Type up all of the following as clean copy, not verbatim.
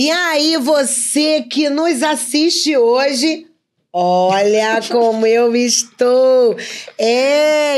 E aí, você que nos assiste hoje, olha como eu estou.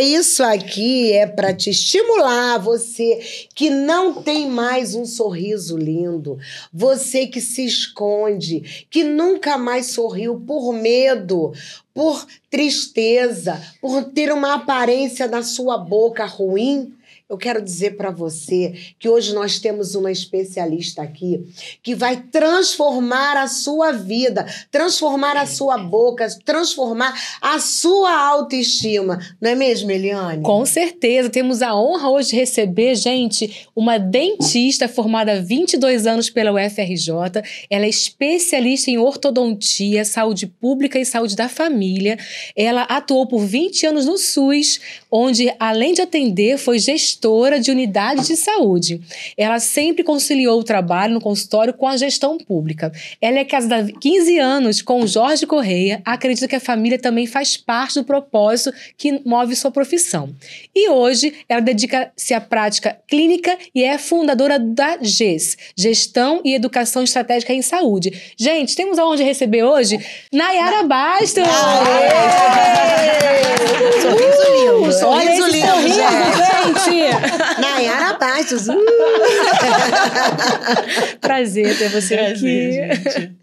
Isso aqui é para te estimular, você que não tem mais um sorriso lindo, você que se esconde, que nunca mais sorriu por medo, por tristeza, por ter uma aparência na sua boca ruim. Eu quero dizer para você que hoje nós temos uma especialista aqui que vai transformar a sua vida, transformar a sua boca, transformar a sua autoestima. Não é mesmo, Eliane? Com certeza. Temos a honra hoje de receber, gente, uma dentista formada há 22 anos pela UFRJ. Ela é especialista em ortodontia, saúde pública e saúde da família. Ela atuou por 20 anos no SUS, onde, além de atender, foi gestora de unidade de saúde. Ela sempre conciliou o trabalho no consultório com a gestão pública. Ela é casada há 15 anos com o Jorge Correia, acredita que a família também faz parte do propósito que move sua profissão. E hoje ela dedica-se à prática clínica e é fundadora da GES, Gestão e Educação Estratégica em Saúde. Gente, temos a honra de receber hoje Nayara Bastos! Sorriso lindo! Sorriso lindo, gente! Nayara Bastos! Prazer ter você aqui. Gente.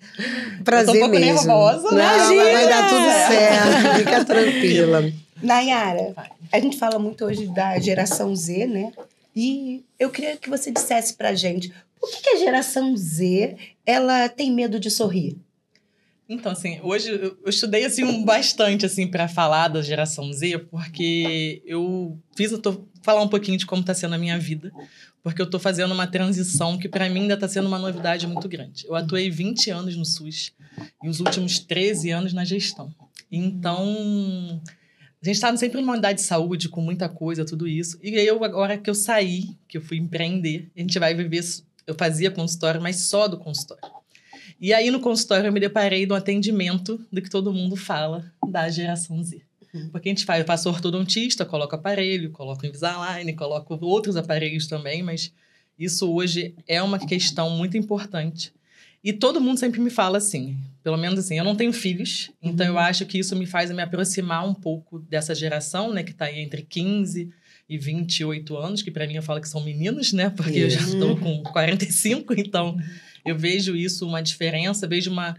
Prazer eu tô um pouco mesmo. nervosa. Não, vai dar tudo certo. Fica tranquila. Nayara, a gente fala muito hoje da geração Z, né? E eu queria que você dissesse pra gente, por que a geração Z, ela tem medo de sorrir? Então, assim, hoje eu estudei, assim, bastante, assim, para falar da geração Z, porque falar um pouquinho de como está sendo a minha vida, porque eu estou fazendo uma transição que, para mim, ainda está sendo uma novidade muito grande. Eu atuei 20 anos no SUS e os últimos 13 anos na gestão. Então, a gente está sempre numa unidade de saúde, com muita coisa, tudo isso. E aí, agora que eu saí, que eu fui empreender, a gente vai viver... Eu fazia consultório, mas só do consultório. E aí, no consultório, eu me deparei no atendimento do que todo mundo fala da geração Z. Porque eu faço ortodontista, coloco aparelho, coloco Invisalign, coloco outros aparelhos também, mas isso hoje é uma questão muito importante. E todo mundo sempre me fala assim, pelo menos assim, eu não tenho filhos, então eu acho que isso me faz me aproximar um pouco dessa geração, né, que está aí entre 15 e 28 anos, que para mim eu falo que são meninos, né, porque eu já estou com 45, então... Eu vejo isso, uma diferença, vejo uma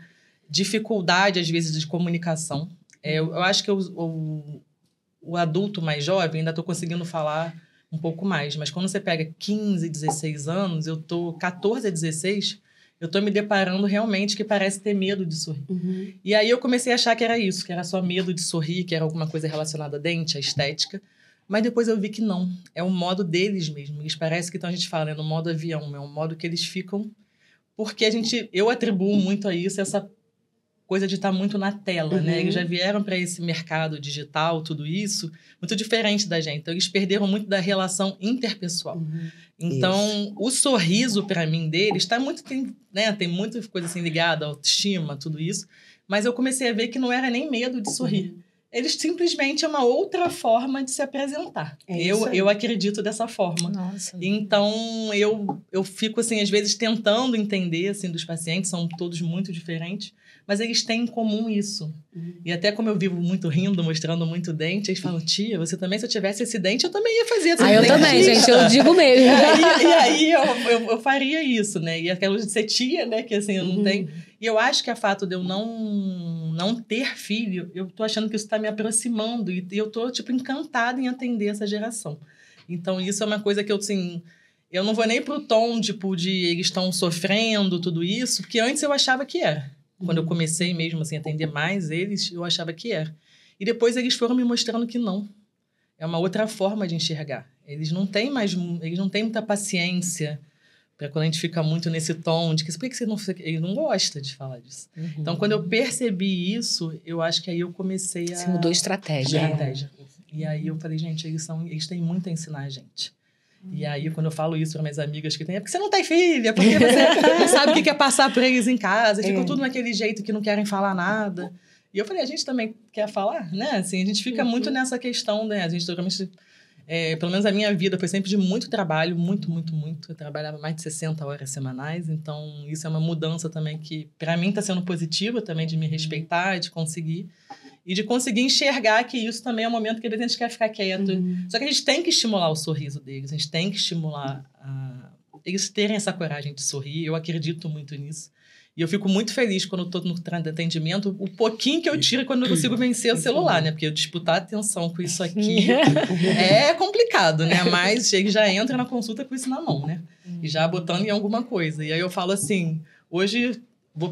dificuldade, às vezes, de comunicação. Eu acho que o adulto mais jovem, ainda estou conseguindo falar um pouco mais. Mas quando você pega 15, 16 anos, eu estou 14 a 16, eu estou me deparando realmente que parece ter medo de sorrir. E aí eu comecei a achar que era isso, que era só medo de sorrir, que era alguma coisa relacionada a dente, à estética. Mas depois eu vi que não. É o modo deles mesmo. Eles parecem que, então a gente fala, no modo avião, é um modo que eles ficam... Porque eu atribuo muito a isso, essa coisa de estar muito na tela, né? Eles já vieram para esse mercado digital, tudo isso, muito diferente da gente. Então, eles perderam muito da relação interpessoal. Então, o sorriso, para mim, deles, tem muita coisa assim ligada à autoestima, tudo isso. Mas eu comecei a ver que não era nem medo de sorrir. Eles simplesmente é uma outra forma de se apresentar. Eu acredito dessa forma. Nossa. Então, eu fico, assim, às vezes tentando entender, assim, dos pacientes, são todos muito diferentes, mas eles têm em comum isso. E até como eu vivo muito rindo, mostrando muito dente, eles falam, tia, você também, se eu tivesse esse dente, eu também ia fazer esse dente. Eu também, gente, eu digo mesmo. E aí eu faria isso, né? E aquela de ser tia, né, que assim, eu não tenho... E eu acho que o fato de eu não ter filho, eu tô achando que isso está me aproximando. E eu tô, tipo, encantada em atender essa geração. Então, isso é uma coisa que eu, assim... Eu não vou nem pro tom, tipo, de eles estão sofrendo, tudo isso, porque antes eu achava que era. Quando eu comecei mesmo, assim, a atender mais eles, eu achava que era. E depois eles foram me mostrando que não. É uma outra forma de enxergar. Eles não têm muita paciência... Quando a gente fica muito nesse tom de que por que você não... Ele não gosta de falar disso. Então, quando eu percebi isso, eu acho que aí eu comecei a... Você mudou a estratégia. E aí eu falei, gente, eles têm muito a ensinar a gente. E aí, quando eu falo isso para minhas amigas que têm, é porque você não tem filha, porque você não sabe o que é passar por eles em casa, ficam tudo naquele jeito que não querem falar nada. E eu falei, a gente também quer falar, né? Assim, a gente fica muito nessa questão, né? A gente pelo menos a minha vida foi sempre de muito trabalho, muito. Eu trabalhava mais de 60 horas semanais, então isso é uma mudança também que, para mim, está sendo positiva também, de me respeitar, de conseguir. E de conseguir enxergar que isso também é um momento que às vezes a gente quer ficar quieto. Só que a gente tem que estimular o sorriso deles, a gente tem que estimular eles terem essa coragem de sorrir. Eu acredito muito nisso. E eu fico muito feliz quando eu estou no atendimento, o pouquinho que eu tiro quando eu consigo vencer o celular, né? Porque eu disputar atenção com isso aqui é complicado, né? Mas ele já entra na consulta com isso na mão, né? E já botando em alguma coisa. E aí eu falo assim, hoje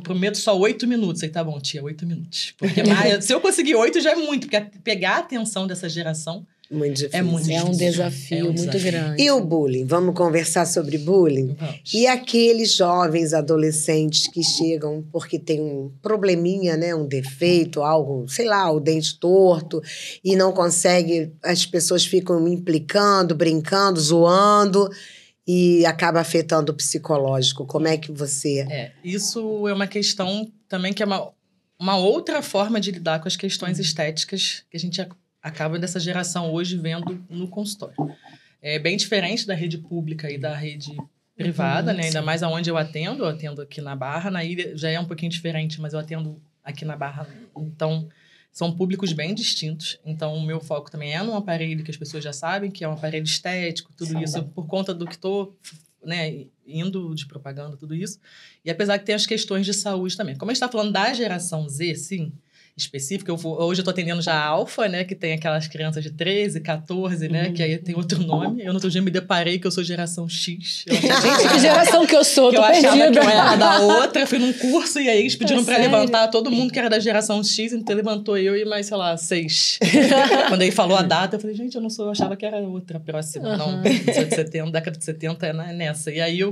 prometo só 8 minutos. Aí tá bom, tia, 8 minutos. Porque se eu conseguir 8 já é muito, porque pegar a atenção dessa geração muito difícil. É muito difícil. É um desafio muito grande. E o bullying? Vamos conversar sobre bullying? Vamos. E aqueles jovens adolescentes que chegam porque tem um probleminha, né? Um defeito, algo, sei lá, o dente torto, e não consegue, as pessoas ficam implicando, brincando, zoando, e acaba afetando o psicológico. Como é que você... Isso é uma questão também que é uma outra forma de lidar com as questões estéticas que a gente acaba dessa geração hoje vendo no consultório. É bem diferente da rede pública e da rede privada, né? Ainda mais aonde eu atendo aqui na Barra. Na Ilha já é um pouquinho diferente, mas eu atendo aqui na Barra. Então, são públicos bem distintos. Então, o meu foco também é num aparelho que as pessoas já sabem, que é um aparelho estético, tudo isso por conta do que estou, né, indo de propaganda, tudo isso. E apesar que tem as questões de saúde também. Como a gente está falando da geração Z, sim, específica, hoje eu tô atendendo já a Alfa, né, que tem aquelas crianças de 13, 14, né, que aí tem outro nome. Eu no outro dia me deparei que eu sou geração X. Gente, que geração que eu sou? Que eu perdida. achava que eu era da outra, fui num curso e aí eles pediram pra levantar todo mundo que era da geração X, então levantou eu e mais, sei lá, 6. Quando ele falou a data, eu falei, gente, eu achava que era outra próxima. Não, década de 70 é nessa. E aí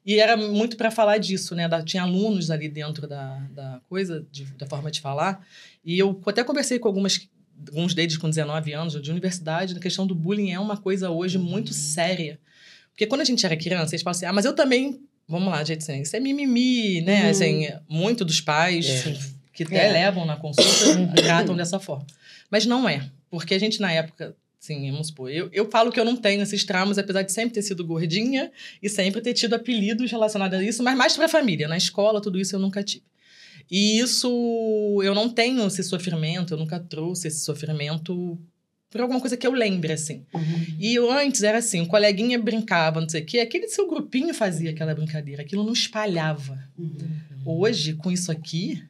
E era muito para falar disso, né? Tinha alunos ali dentro da coisa, da forma de falar. E eu até conversei com alguns deles com 19 anos, de universidade, na questão do bullying é uma coisa hoje muito séria. Porque quando a gente era criança, eles falam assim, mas eu também... Vamos lá, gente, assim, isso é mimimi, né? Assim, muito dos pais que até levam na consulta tratam dessa forma. Mas não é. Porque a gente, na época... Sim, vamos supor. Eu falo que eu não tenho esses traumas, apesar de sempre ter sido gordinha e sempre ter tido apelidos relacionados a isso, mas mais para a família. Na escola, tudo isso eu nunca tive. E isso, eu não tenho esse sofrimento, eu nunca trouxe esse sofrimento por alguma coisa que eu lembre, assim. E antes era assim, um coleguinha brincava, não sei o quê, aquele seu grupinho fazia aquela brincadeira, aquilo não espalhava. Hoje, com isso aqui...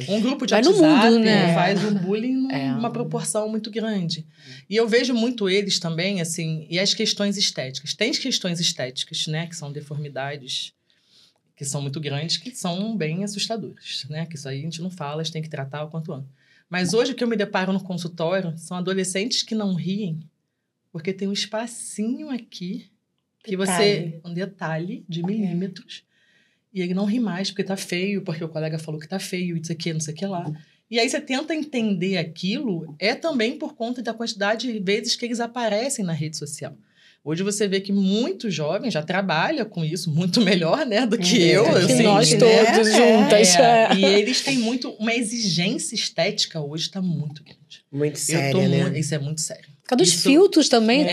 Um grupo de WhatsApp mundo, né? faz um bullying numa proporção muito grande. E eu vejo muito eles também, assim, e as questões estéticas. Tem questões estéticas, né, que são deformidades, que são muito grandes, que são bem assustadoras, né? Que isso aí a gente não fala, a gente tem que tratar o quanto antes. Mas hoje o que eu me deparo no consultório são adolescentes que não riem, porque tem um espacinho aqui, que um detalhe de milímetros, e ele não ri mais porque tá feio, porque o colega falou que tá feio, isso aqui, não sei o que lá. E aí você tenta entender aquilo, também por conta da quantidade de vezes que eles aparecem na rede social. Hoje você vê que muitos jovens já trabalham com isso muito melhor, né, do que eu. Que assim, nós né? todos juntas. E eles têm uma exigência estética hoje está muito grande. Muito séria, né? Isso é muito sério. Por causa dos filtros também,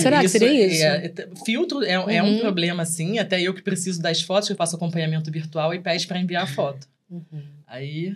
será que seria isso? Filtro é um problema, sim. Até eu que preciso das fotos, eu faço acompanhamento virtual e pede para enviar a foto. Aí,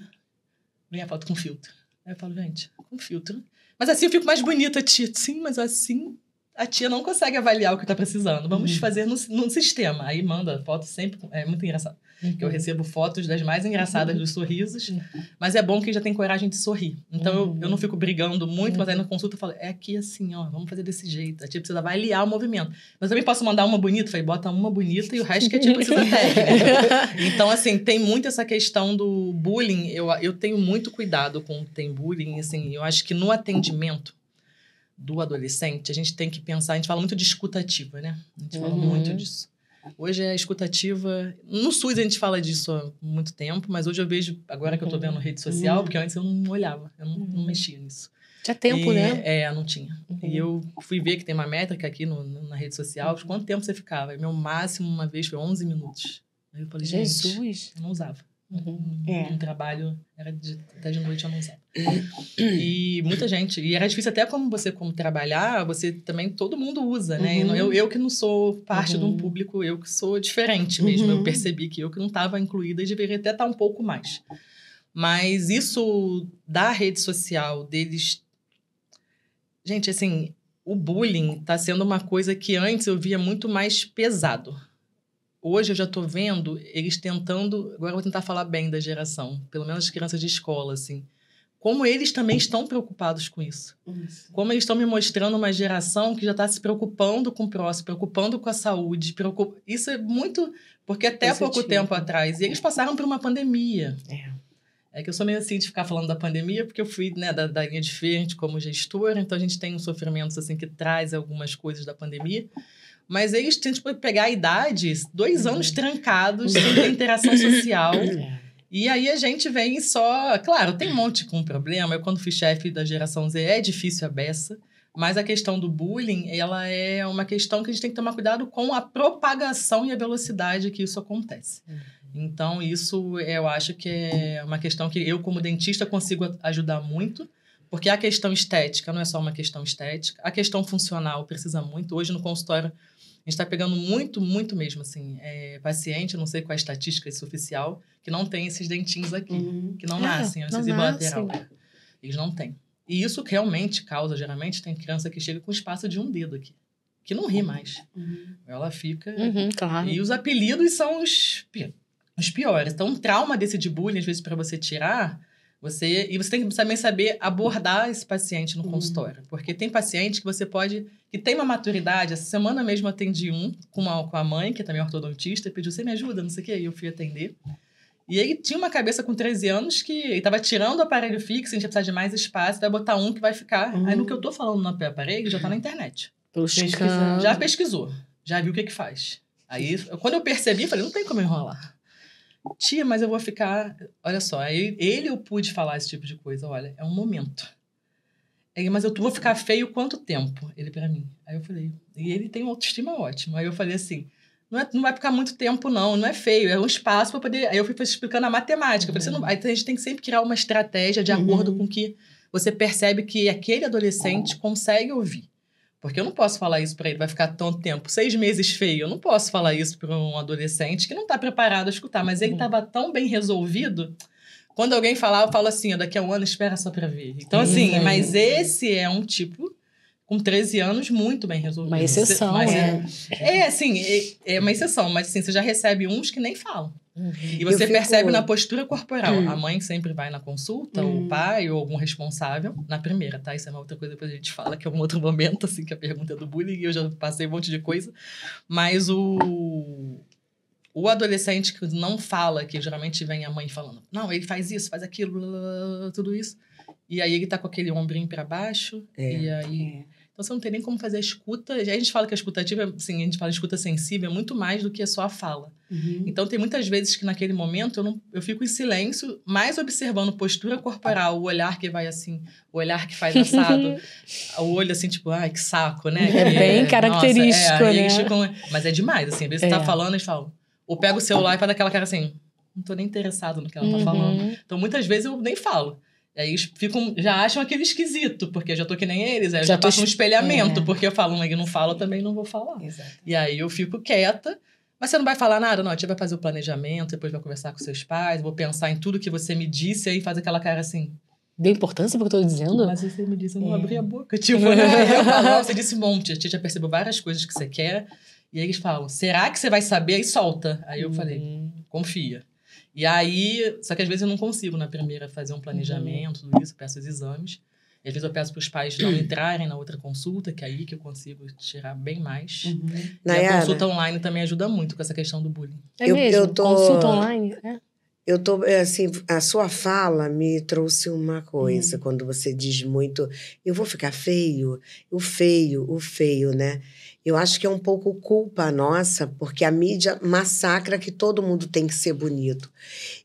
vem a foto com filtro. Aí eu falo, gente, com filtro. Mas assim eu fico mais bonita, tia. Sim, mas assim a tia não consegue avaliar o que está precisando. Vamos fazer no sistema. Aí manda foto sempre. É muito engraçado. Que eu recebo fotos das mais engraçadas dos sorrisos. Mas é bom que já tem coragem de sorrir. Então eu não fico brigando muito, mas aí na consulta eu falo, é aqui assim, ó, vamos fazer desse jeito. A tia precisa avaliar o movimento. Mas eu também posso mandar uma bonita. Falei, bota uma bonita e o resto que a tia precisa técnica. Então, assim, tem muito essa questão do bullying. Eu tenho muito cuidado com tem bullying. Assim, eu acho que no atendimento do adolescente, a gente tem que pensar... A gente fala muito de escutativa, né? A gente fala muito disso. Hoje é escutativa... No SUS a gente fala disso há muito tempo, mas hoje eu vejo... Agora que eu tô vendo rede social, porque antes eu não olhava, eu não mexia nisso. Tinha tempo, né? Não tinha. E eu fui ver que tem uma métrica aqui na rede social, quanto tempo você ficava. Meu máximo uma vez foi 11 minutos. Aí eu falei, Jesus! Gente, eu não usava. Um trabalho, era até de noite, eu não usava. E muita gente, e era difícil até como trabalhar, você também, todo mundo usa, né? Eu que não sou parte de um público, eu que sou diferente mesmo, eu percebi que eu que não estava incluída e deveria até estar um pouco mais. Mas isso da rede social, deles... Gente, assim, o bullying está sendo uma coisa que antes eu via muito mais pesado. Hoje eu já estou vendo eles tentando... Agora eu vou tentar falar bem da geração. Pelo menos as crianças de escola, assim. Como eles também estão preocupados com isso. Como eles estão me mostrando uma geração que já está se preocupando com o próximo, preocupando com a saúde. Isso é muito... Porque até pouco tempo atrás... E eles passaram por uma pandemia. É que eu sou meio assim de ficar falando da pandemia, porque eu fui, né, da linha de frente como gestora. Então a gente tem uns sofrimentos assim, que traz algumas coisas da pandemia. Mas eles tentam pegar a idade, 2 anos trancados, sem ter interação social. E aí a gente vem só... Claro, tem um monte com problema. Eu, quando fui chefe da geração Z, é difícil a beça. Mas a questão do bullying, ela é uma questão que a gente tem que tomar cuidado com a propagação e a velocidade que isso acontece. Então, isso eu acho que é uma questão que eu, como dentista, consigo ajudar muito. Porque a questão estética não é só uma questão estética. A questão funcional precisa muito. Hoje, no consultório, a gente está pegando muito mesmo, assim, paciente, eu não sei qual é a estatística isso oficial, que não tem esses dentinhos aqui, que não nascem, esse lateral. Eles não têm. E isso realmente causa, geralmente, tem criança que chega com espaço de um dedo aqui, que não ri mais. Ela fica... Claro. E os apelidos são os piores. Então, um trauma desse de bullying, às vezes, para você tirar... Você tem que também saber abordar esse paciente no consultório. Porque tem paciente que você pode... Que tem uma maturidade. Essa semana mesmo atendi com a mãe, que é também ortodontista, e pediu, você me ajuda? Não sei o quê. E eu fui atender. E ele tinha uma cabeça com 13 anos que... Ele estava tirando o aparelho fixo, a gente ia precisar de mais espaço, vai botar um que vai ficar... Aí, no que eu tô falando no aparelho, já tá na internet. Já pesquisou. Já viu o que faz. Aí, quando eu percebi, falei, não tem como enrolar. Tia, mas eu vou ficar... Olha só, eu pude falar esse tipo de coisa. Olha, é um momento. Mas eu vou ficar feio quanto tempo? Ele pra mim. Aí eu falei... E ele tem uma autoestima ótima. Aí eu falei assim... Não vai ficar muito tempo, não é feio. É um espaço para poder... Aí eu fui explicando a matemática. Eu falei, aí a gente tem que sempre criar uma estratégia de acordo com que você percebe que aquele adolescente consegue ouvir. Porque eu não posso falar isso para ele, vai ficar tanto tempo. 6 meses feio, eu não posso falar isso para um adolescente que não está preparado a escutar. Mas ele estava tão bem resolvido, quando alguém falar, eu falo assim, daqui a um ano espera só para ver. Então, assim, mas esse é um tipo, com 13 anos, muito bem resolvido. Uma exceção, assim, é uma exceção. Mas, assim, você já recebe uns que nem falam. E você percebe na postura corporal. A mãe sempre vai na consulta, o pai ou algum responsável, na primeira, tá? Isso é uma outra coisa que a gente fala, que é um outro momento, assim, que a pergunta é do bullying, e eu já passei um monte de coisa. Mas o adolescente que não fala, que geralmente vem a mãe falando, não, ele faz isso, faz aquilo, tudo isso. E aí ele tá com aquele ombrinho para baixo, e aí... Então, você não tem nem como fazer a escuta. A gente fala que a escuta ativa, assim, a gente fala escuta sensível, é muito mais do que só a fala. Então, tem muitas vezes que naquele momento eu fico em silêncio, mais observando postura corporal, o olhar que vai assim, o olhar que faz assado, o olho assim, tipo, ai, que saco, né? É bem característico, né? Mas é demais, assim, às vezes você tá falando e eles falam, ou pega o celular e faz aquela cara assim, não tô nem interessado no que ela tá falando. Então, muitas vezes eu nem falo. Aí eles já acham aquele esquisito, porque eu já tô que nem eles, aí eu já passo um espelhamento, porque eu falo, ele não fala, eu também não vou falar. Exato. E aí eu fico quieta, mas você não vai falar nada? Não, a tia vai fazer o planejamento, depois vai conversar com seus pais, vou pensar em tudo que você me disse, aí faz aquela cara assim... Deu importância pro que eu tô dizendo? Mas você me disse, eu não abri a boca, tipo, né? Eu falo, você disse um monte, a tia já percebeu várias coisas que você quer, e aí eles falam, será que você vai saber? E solta. Aí eu falei, confia. E aí, só que às vezes eu não consigo na primeira fazer um planejamento, tudo isso, peço os exames. E às vezes eu peço para os pais não entrarem na outra consulta, que é aí que eu consigo tirar bem mais. E a consulta online também ajuda muito com essa questão do bullying. Consulta online? Assim, a sua fala me trouxe uma coisa, quando você diz muito, eu vou ficar feio, o feio, né? Eu acho que é um pouco culpa nossa, porque a mídia massacra que todo mundo tem que ser bonito.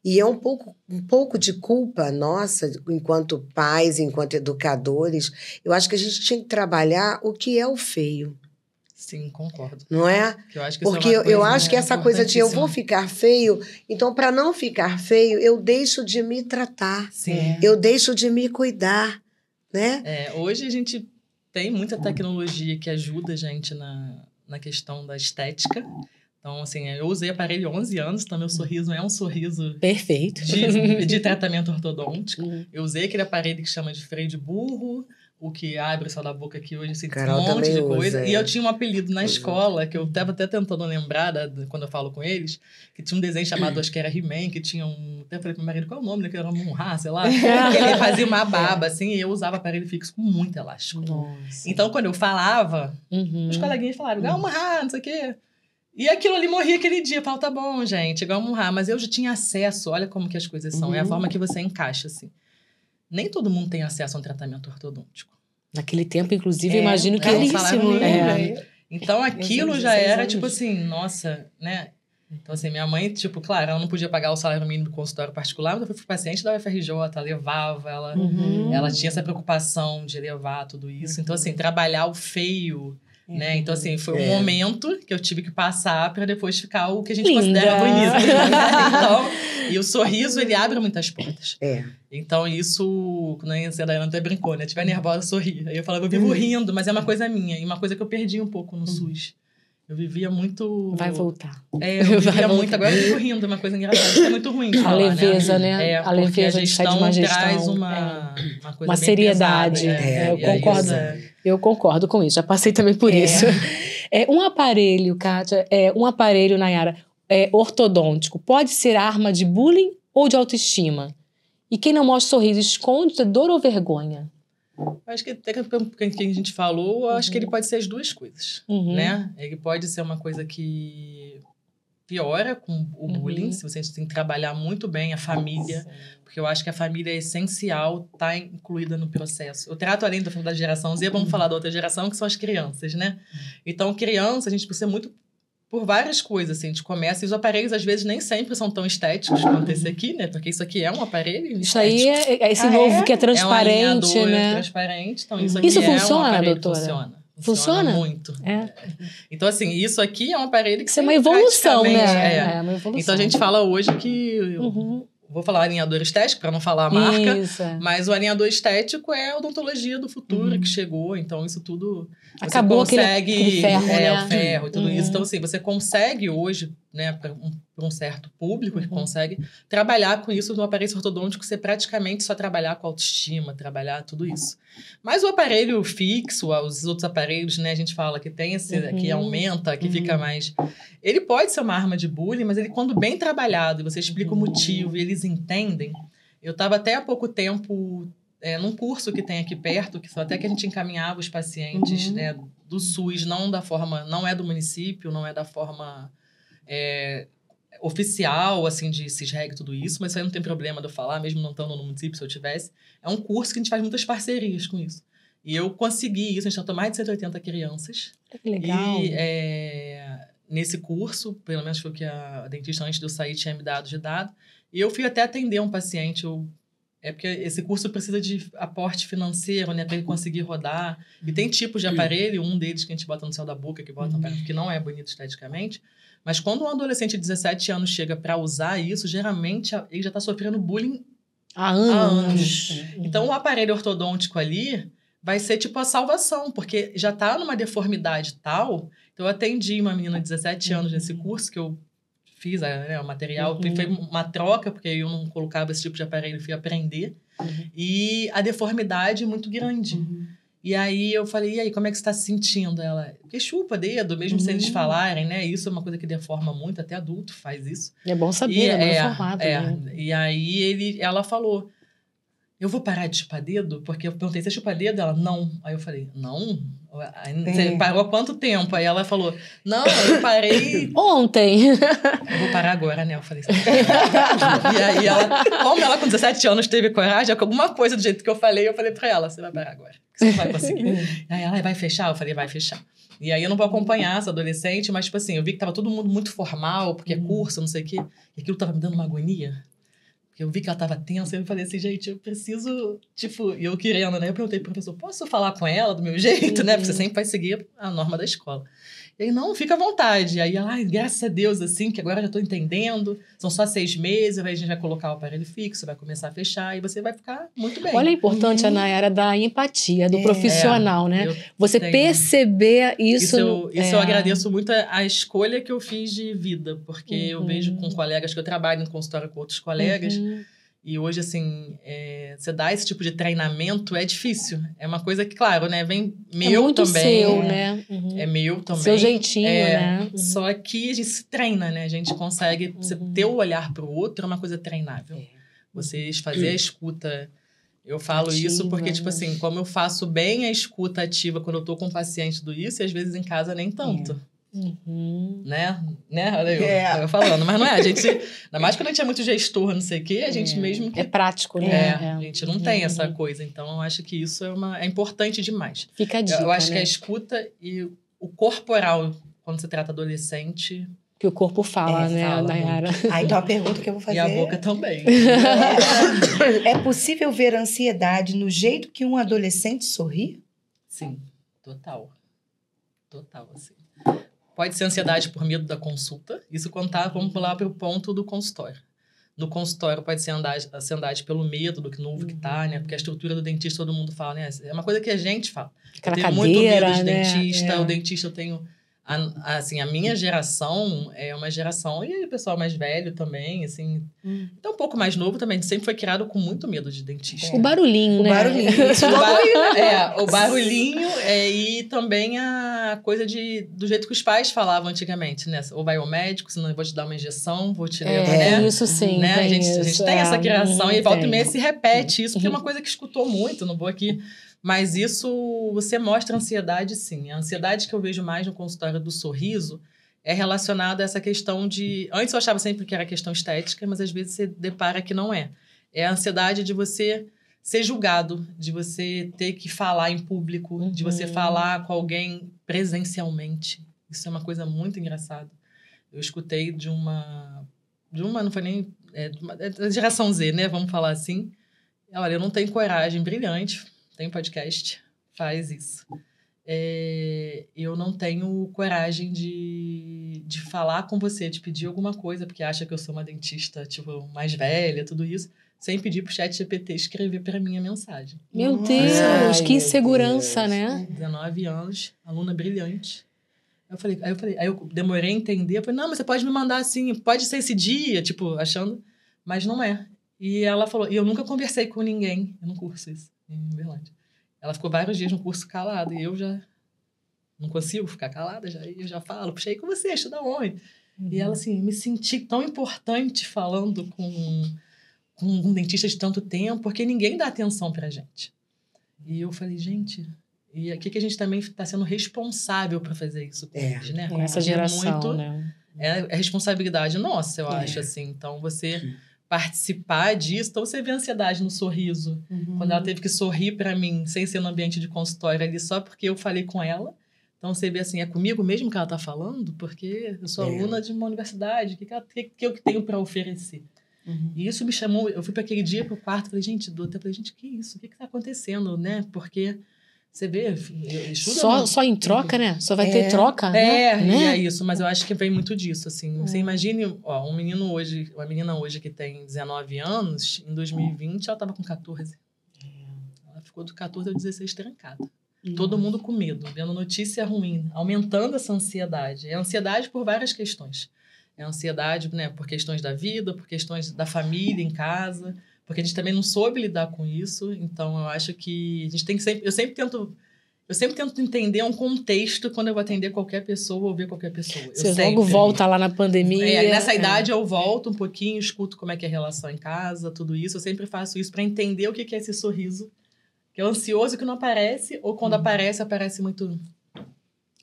E é um pouco de culpa nossa, enquanto pais, enquanto educadores. Eu acho que a gente tinha que trabalhar o que é o feio. Sim, concordo. Não é? Que eu acho que Porque isso é uma eu coisa, acho que essa coisa de eu vou importantíssima. ficar feio, então para não ficar feio, eu deixo de me tratar. Sim. Eu deixo de me cuidar, né? Hoje a gente tem muita tecnologia que ajuda a gente na questão da estética. Então, assim, eu usei aparelho há 11 anos, então meu sorriso é um sorriso Perfeito. de tratamento ortodôntico. Eu usei aquele aparelho que chama de freio de burro, o que abre o céu da boca aqui hoje, assim, Carol um monte também de usa, coisa. é. E eu tinha um apelido na escola, que eu estava até tentando lembrar quando eu falo com eles, que tinha um desenho chamado, acho que era He-Man, que tinha um... Até falei pro meu marido, qual é o nome, né? Que era Munra, sei lá. Ele fazia uma baba, assim, e eu usava aparelho fixo com muito elástico. Nossa. Então, quando eu falava, os coleguinhas falaram, igual Munra, não sei o quê. E aquilo ali morria aquele dia. Eu falava, tá bom, gente, igual Munra. Mas eu já tinha acesso, olha como que as coisas são. É a forma que você encaixa, assim. Nem todo mundo tem acesso a um tratamento ortodôntico. Naquele tempo, inclusive, imagino que é um caríssimo, salário né? mínimo, Então, aquilo Meus já 16 era, anos. tipo assim, nossa, né? Então, assim, minha mãe, tipo, claro, ela não podia pagar o salário mínimo do consultório particular, mas eu fui paciente da UFRJ, levava, ela tinha essa preocupação de levar tudo isso. Então, assim, trabalhar o feio, né? Então, assim, foi um momento que eu tive que passar para depois ficar o que a gente Linda. considera bonito. Então, e o sorriso, ele abre muitas portas. É. Então, isso, quando a Dayana até brincou, né? Tiver nervosa, sorri. Aí eu falava, eu vivo rindo, mas é uma coisa minha. E uma coisa que eu perdi um pouco no SUS. Eu vivia muito... Vai voltar. Eu vivia muito. Agora eu fico rindo, é uma coisa engraçada. Isso é muito ruim de A falar, leveza, né? né? A leveza de sair de uma gestão. Traz uma coisa Uma bem seriedade. pesada, Eu e aí concordo. isso Eu concordo com isso. Já passei também por isso. Um aparelho, Kátia, um aparelho, Nayara, ortodôntico, pode ser arma de bullying ou de autoestima? E quem não mostra sorriso esconde dor ou vergonha? Eu acho que até que a gente falou, eu acho que ele pode ser as duas coisas, né? Ele pode ser uma coisa que piora com o bullying, se você tem que trabalhar muito bem a família, porque eu acho que a família é essencial, tá incluída no processo. Eu trato além da geração Z, vamos falar da outra geração, que são as crianças, né? Então, criança, a gente precisa muito por várias coisas, assim, a gente começa, e os aparelhos às vezes nem sempre são tão estéticos quanto esse aqui, né? Porque isso aqui é um aparelho Isso aí é esse novo que é transparente, é um né? transparente, então isso aqui Isso é funciona, um aparelho, doutora? Funciona muito. É. Então, assim, isso aqui é um aparelho que Isso é uma evolução, né? É uma evolução. Então, a gente fala hoje que... Vou falar alinhador estético, para não falar a marca. Isso. Mas o alinhador estético é a odontologia do futuro que chegou. Então, isso tudo... Acabou você consegue, aquele ferro, né? o ferro e tudo isso. Então, assim, você consegue hoje, né, para um certo público que consegue trabalhar com isso no aparelho ortodôntico, você praticamente só trabalhar com autoestima, trabalhar tudo isso. Mas o aparelho fixo, os outros aparelhos, né, a gente fala que tem esse, que aumenta, que fica mais... Ele pode ser uma arma de bullying, mas ele, quando bem trabalhado, e você explica o motivo e eles entendem... Eu estava até há pouco tempo... num curso que tem aqui perto, que só até que a gente encaminhava os pacientes, né, do SUS, não é do município, não é da forma oficial, assim, de CISREG e tudo isso, mas isso aí não tem problema de eu falar, mesmo não estando no município, se eu tivesse. É um curso que a gente faz muitas parcerias com isso. E eu consegui isso, a gente tratou mais de 180 crianças. Que legal. E nesse curso, pelo menos foi o que a dentista, antes de eu sair, tinha me dado de dado, e eu fui até atender um paciente, porque esse curso precisa de aporte financeiro, né? Para ele conseguir rodar. E tem tipos de aparelho, um deles que a gente bota no céu da boca, que não é bonito esteticamente. Mas quando um adolescente de 17 anos chega para usar isso, geralmente ele já está sofrendo bullying há anos. Então, o aparelho ortodôntico ali vai ser tipo a salvação, porque já está numa deformidade tal. Então, eu atendi uma menina de 17 anos nesse curso, que eu fiz o material, foi uma troca, porque eu não colocava esse tipo de aparelho, fui aprender. E a deformidade é muito grande. E aí eu falei, e aí, como é que você está se sentindo? Ela, porque chupa dedo, mesmo sem eles falarem, né? Isso é uma coisa que deforma muito, até adulto faz isso. É bom saber, é bom informar também. E aí ela falou, eu vou parar de chupar dedo? Porque eu perguntei, você chupa dedo? Ela, não. Aí eu falei, não? Você parou há quanto tempo? Aí ela falou, não, eu parei... Ontem. Eu vou parar agora, né? Eu falei assim. E aí ela, como ela com 17 anos teve coragem, alguma coisa do jeito que eu falei pra ela, você vai parar agora. Você não vai conseguir. Aí ela, vai fechar? Eu falei, vai fechar. E aí eu não vou acompanhar essa adolescente, mas tipo assim, eu vi que tava todo mundo muito formal, porque é curso, não sei o quê. E aquilo tava me dando uma agonia. Porque eu vi que ela tava tensa, e eu falei assim, gente, eu preciso, tipo, e eu querendo, né? Eu perguntei pro professor, posso falar com ela do meu jeito, né? Porque você sempre vai seguir a norma da escola. E aí, não, fica à vontade. Aí ela, graças a Deus, assim, que agora eu já tô entendendo. São só 6 meses, aí a gente vai colocar o aparelho fixo, vai começar a fechar, e você vai ficar muito bem. Olha a importância, Nayara, da empatia, do profissional, né? Você perceber isso. Eu agradeço muito a escolha que eu fiz de vida, porque eu vejo com colegas que eu trabalho no consultório com outros colegas, e hoje, assim, você dá esse tipo de treinamento é difícil. É uma coisa que, claro, né, vem meu muito também. Seu, né? É meu também. Seu jeitinho, né? Só que a gente se treina, né? A gente consegue você ter o olhar para o outro, é uma coisa treinável. Você fazer a escuta. Eu falo ativa, isso porque, tipo assim, como eu faço bem a escuta ativa quando eu tô com o paciente do isso, e às vezes em casa nem tanto. Né? Olha eu falando. Mas não é, a gente... Ainda mais quando a gente é muito gestor, não sei o quê, a gente mesmo... É prático, né? A gente não tem essa coisa. Então, eu acho que isso é importante demais. Fica a dica, eu acho né? que a escuta e o corporal, quando se trata adolescente... Que o corpo fala, né, Nayara? Então, a pergunta que eu vou fazer... E a boca também. É possível ver ansiedade no jeito que um adolescente sorri? Sim, total. Total, assim. Pode ser ansiedade por medo da consulta. Isso quando vamos pular para o ponto do consultório. No consultório pode ser ansiedade pelo medo do novo que tá, né? Porque a estrutura do dentista todo mundo fala, né? É uma coisa que a gente fala. Aquela eu tenho cadeira, muito medo de né? dentista. O dentista eu tenho... Assim, a minha geração é uma geração... E o pessoal mais velho também, assim... Então, um pouco mais novo também. A gente sempre foi criado com muito medo de dentista. O barulhinho, né? O barulhinho. O barulhinho e também a coisa do jeito que os pais falavam antigamente, né? Ou vai ao médico, senão eu vou te dar uma injeção, vou te levar, né? Isso sim, né? A gente tem essa criação e volta e meia se repete isso, porque é uma coisa que escutou muito, não vou aqui... Mas isso, você mostra ansiedade, sim. A ansiedade que eu vejo mais no consultório do sorriso é relacionada a essa questão de... Antes eu achava sempre que era questão estética, mas às vezes você depara que não é. É a ansiedade de você ser julgado, de você ter que falar em público, de você falar com alguém presencialmente. Isso é uma coisa muito engraçada. Eu escutei de uma não foi nem... da geração Z, né? Vamos falar assim. Olha, eu não tenho coragem, brilhante... Tem podcast, faz isso. Eu não tenho coragem de falar com você, de pedir alguma coisa, porque acha que eu sou uma dentista, tipo, mais velha, tudo isso, sem pedir pro ChatGPT escrever para mim a mensagem. Meu Deus, que insegurança, né? 19 anos, aluna brilhante. Aí eu demorei a entender, eu falei, não, mas você pode me mandar assim, pode ser esse dia, tipo, achando, mas não é. E ela falou, e eu nunca conversei com ninguém, eu não curso isso. Em Berlândia. Ela ficou vários dias no curso calada e eu já não consigo ficar calada, eu já falo, puxei com você, estuda onde? E ela, assim, me senti tão importante falando com um dentista de tanto tempo, porque ninguém dá atenção pra gente. E eu falei, gente, e aqui que a gente também está sendo responsável para fazer isso com eles, né? Essa geração, né? É responsabilidade nossa, eu acho, assim. Então, você... participar disso, então você vê a ansiedade no sorriso. Quando ela teve que sorrir para mim, sem ser no ambiente de consultório ali, só porque eu falei com ela. Então você vê assim, é comigo mesmo que ela tá falando? Porque eu sou aluna de uma universidade, o que eu tenho para oferecer? E isso me chamou, eu fui para aquele dia pro quarto, falei, gente, que isso? O que tá acontecendo, né? Porque... Você vê, só em troca, né? Só vai ter troca, né? E é isso. Mas eu acho que vem muito disso, assim. Você imagine, uma menina hoje que tem 19 anos, em 2020 ela tava com 14. Ela ficou do 14 ao 16 trancada. Todo mundo com medo, vendo notícia ruim, aumentando essa ansiedade. É ansiedade por várias questões. É ansiedade, né, por questões da vida, por questões da família em casa... Porque a gente também não soube lidar com isso. Então, eu acho que a gente tem que sempre... Eu sempre tento entender um contexto quando eu vou atender qualquer pessoa ou ver qualquer pessoa. Você logo volta lá na pandemia. Nessa idade, eu volto um pouquinho, escuto como é que é a relação em casa, tudo isso. Eu sempre faço isso para entender o que é esse sorriso. Que é ansioso que não aparece, ou quando aparece muito...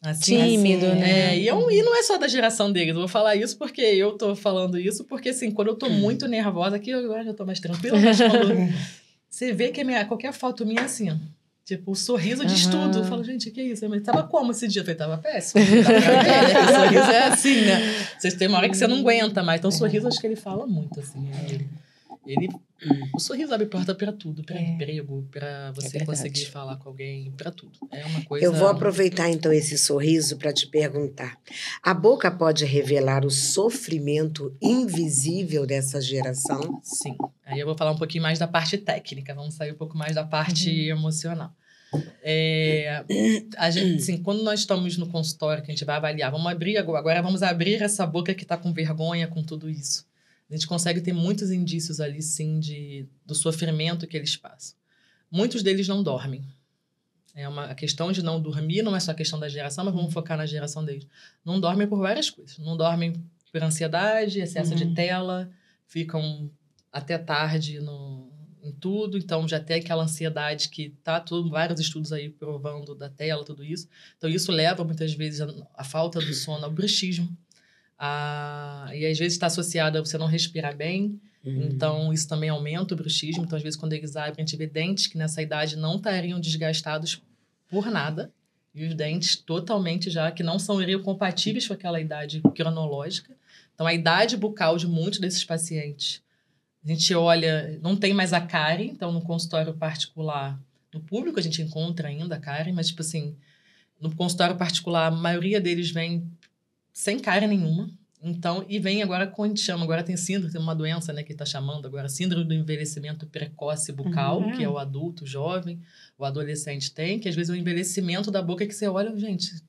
Assim, tímido, né? E não é só da geração deles. Eu vou falar isso porque eu tô falando isso, porque assim, quando eu tô muito nervosa, aqui eu já tô mais tranquila, mas quando você vê que qualquer foto minha é assim, ó. Tipo, o sorriso de estudo. Eu falo, gente, que é isso? Mas tava como esse dia? Eu falei, tava péssimo. O sorriso é assim, né? Vocês têm uma hora que você não aguenta mais. Então, o sorriso, acho que ele fala muito, assim. O sorriso abre porta para tudo, para emprego, para você verdade. conseguir falar com alguém, para tudo. É uma coisa... Eu vou aproveitar, então, esse sorriso para te perguntar. A boca pode revelar o sofrimento invisível dessa geração? Sim. Aí eu vou falar um pouquinho mais da parte técnica, vamos sair um pouco mais da parte emocional. A gente, assim, quando nós estamos no consultório, que a gente vai avaliar, agora vamos abrir essa boca que está com vergonha com tudo isso. A gente consegue ter muitos indícios ali, sim, do sofrimento que eles passam. Muitos deles não dormem. A questão de não dormir não é só a questão da geração, mas vamos focar na geração deles. Não dormem por várias coisas. Não dormem por ansiedade, excesso de tela, ficam até tarde em tudo. Então, já tem aquela ansiedade que vários estudos aí provando da tela, tudo isso. Então, isso leva, muitas vezes, a falta do sono ao bruxismo. E às vezes está associado a você não respirar bem, então isso também aumenta o bruxismo. Então, às vezes, quando eles abrem, a gente vê dentes que nessa idade não estariam desgastados por nada, e os dentes totalmente já que não seriam compatíveis com aquela idade cronológica. Então, a idade bucal de muitos desses pacientes, a gente olha, não tem mais a cárie. Então, no consultório particular, no público a gente encontra ainda a cárie, mas, tipo assim, no consultório particular, a maioria deles vem sem cárie nenhuma. Então, e vem agora, como a gente chama, agora tem síndrome, tem uma doença, né, que está chamando agora, síndrome do envelhecimento precoce bucal, que é o adulto, o jovem, o adolescente tem, que às vezes é o envelhecimento da boca que você olha, gente, o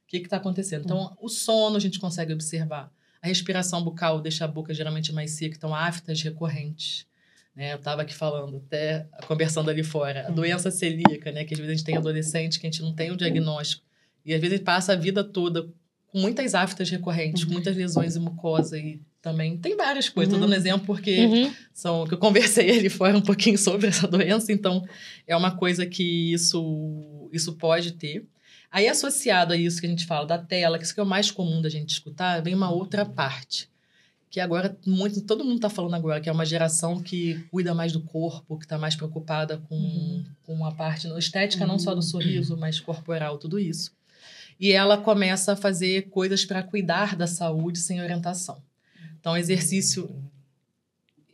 que está acontecendo? Então, o sono a gente consegue observar. A respiração bucal deixa a boca geralmente mais seca, então aftas recorrentes. Né? Eu estava aqui falando, até conversando ali fora, a doença celíaca, né, que às vezes a gente tem adolescente que a gente não tem o diagnóstico, e às vezes passa a vida toda com muitas aftas recorrentes, com muitas lesões em mucosa, e também tem várias coisas. Estou dando um exemplo porque que eu conversei ali fora um pouquinho sobre essa doença, então é uma coisa que isso pode ter. Aí, associado a isso que a gente fala da tela, que isso que é o mais comum da gente escutar, vem uma outra parte, que agora todo mundo está falando agora, que é uma geração que cuida mais do corpo, que está mais preocupada com a parte estética, não só do sorriso, mas corporal, tudo isso. E ela começa a fazer coisas para cuidar da saúde sem orientação. Então, exercício,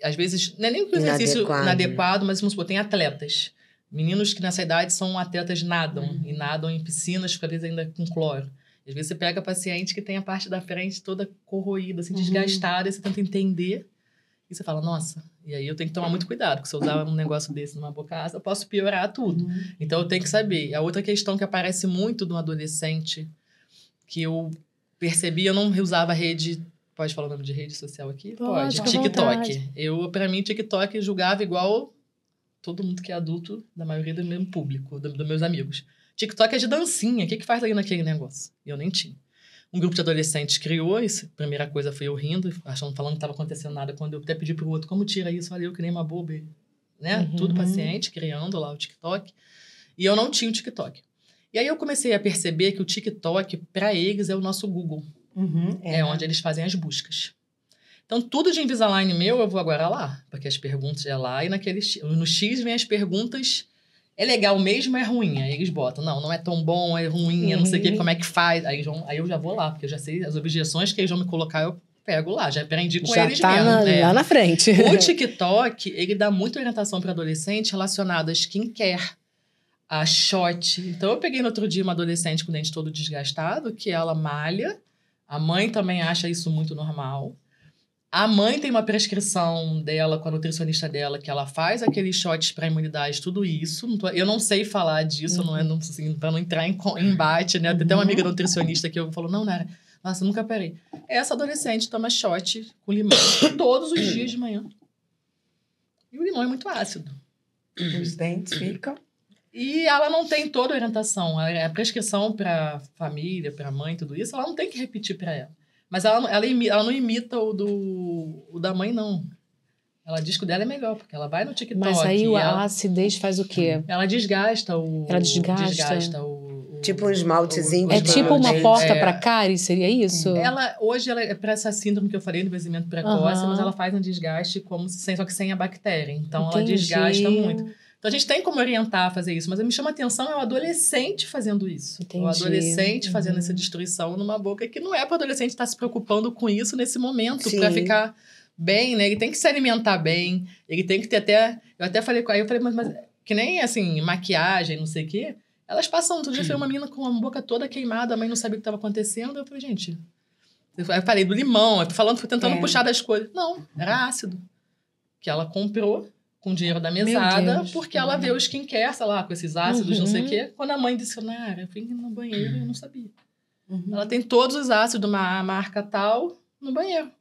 às vezes, não é nem um exercício inadequado, mas vamos supor, tem atletas. Meninos que nessa idade são atletas nadam, e nadam em piscinas, às vezes ainda com cloro. Às vezes você pega paciente que tem a parte da frente toda corroída, assim, desgastada, e você tenta entender, e você fala, nossa, e aí eu tenho que tomar muito cuidado, porque se eu usar um negócio desse numa bocaça, eu posso piorar tudo. Então, eu tenho que saber. A outra questão que aparece muito no adolescente, que eu percebi, eu não usava rede... Pode falar o nome de rede social aqui? Pode. TikTok. Pra mim, TikTok julgava igual todo mundo que é adulto, da maioria do mesmo público, dos meus amigos. TikTok é de dancinha. O que faz ali naquele negócio? E eu nem tinha. Um grupo de adolescentes criou isso. A primeira coisa foi eu rindo, falando que não estava acontecendo nada. Quando eu até pedi pro outro, como tira isso? Olha, eu que nem uma boba, né? Tudo paciente, criando lá o TikTok. E eu não tinha o TikTok. E aí eu comecei a perceber que o TikTok, para eles, é o nosso Google. É onde eles fazem as buscas. Então, tudo de Invisalign meu, eu vou agora lá. Porque as perguntas é lá e no X vem as perguntas... É legal mesmo, é ruim? Aí eles botam, não é tão bom, é ruim, não sei o que, como é que faz. Aí eu já vou lá, porque eu já sei as objeções que eles vão me colocar, eu pego lá, já aprendi com eles mesmo. Lá na frente. O TikTok, ele dá muita orientação para adolescente relacionada a skincare, a shot. Então, eu peguei no outro dia uma adolescente com o dente todo desgastado, que ela malha, a mãe também acha isso muito normal. A mãe tem uma prescrição dela com a nutricionista dela, que ela faz aqueles shots para imunidade, tudo isso. Eu não sei falar disso, não é assim, para não entrar em embate, né? Tem até uma amiga nutricionista que eu falo, não, Nara, nossa, nunca parei. Essa adolescente toma shot com limão todos os dias de manhã. E o limão é muito ácido. Os dentes ficam... E ela não tem toda a orientação. A prescrição para família, para mãe, tudo isso, ela não tem que repetir para ela. Mas ela não imita o da mãe, não. Ela diz que o dela é melhor, porque ela vai no TikTok. Mas aí a acidez faz o quê? Ela desgasta o... Ela desgasta o tipo um esmaltezinho. É tipo uma porta para cárie, seria isso? Hoje ela é para essa síndrome que eu falei, do envelhecimento precoce, mas ela faz um desgaste só que sem a bactéria. Então, ela desgasta muito. Então, a gente tem como orientar a fazer isso, mas me chama a atenção é o adolescente fazendo isso. O adolescente fazendo essa destruição numa boca que não é para o adolescente estar se preocupando com isso nesse momento, para ficar bem, né? Ele tem que se alimentar bem, ele tem que ter até... Eu até falei com aí, eu falei, mas que nem, assim, maquiagem, não sei o quê. Elas passam, outro dia foi uma menina com a boca toda queimada, a mãe não sabia o que estava acontecendo. Eu falei, gente... Eu falei do limão, tentando puxar das coisas. Não, era ácido. Que ela comprou com o dinheiro da mesada, porque ela vê o skincare, sei lá, com esses ácidos, não sei o quê. Quando a mãe disse, eu fui no banheiro e eu não sabia. Ela tem todos os ácidos de uma marca tal no banheiro.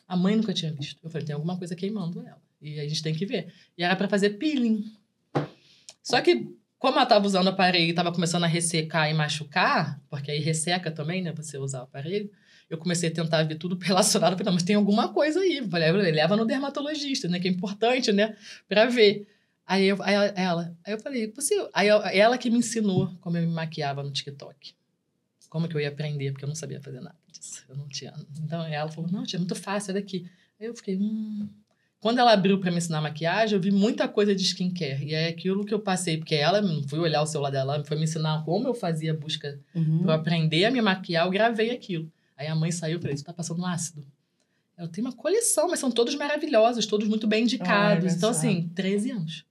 A mãe nunca tinha visto. Eu falei, tem alguma coisa queimando ela. E a gente tem que ver. E era para fazer peeling. Só que, como ela estava usando o aparelho e estava começando a ressecar e machucar, porque aí resseca também, né, você usar o aparelho, eu comecei a tentar ver tudo relacionado. Falei, não, mas tem alguma coisa aí. Falei, leva no dermatologista, né, que é importante, né, para ver. Aí eu falei, possível. Aí ela que me ensinou como eu me maquiava no TikTok. Como que eu ia aprender, porque eu não sabia fazer nada disso. Eu não tinha. Então ela falou, não, tia, é muito fácil, olha aqui. Aí eu fiquei, Quando ela abriu para me ensinar maquiagem, eu vi muita coisa de skincare. E é aquilo que eu passei, porque ela, não fui olhar o celular dela, ela foi me ensinar como eu fazia a busca para aprender a me maquiar, eu gravei aquilo. Aí a mãe saiu e falei, você tá passando ácido? Ela tem uma coleção, mas são todos maravilhosos, todos muito bem indicados. Então, assim, 13 anos.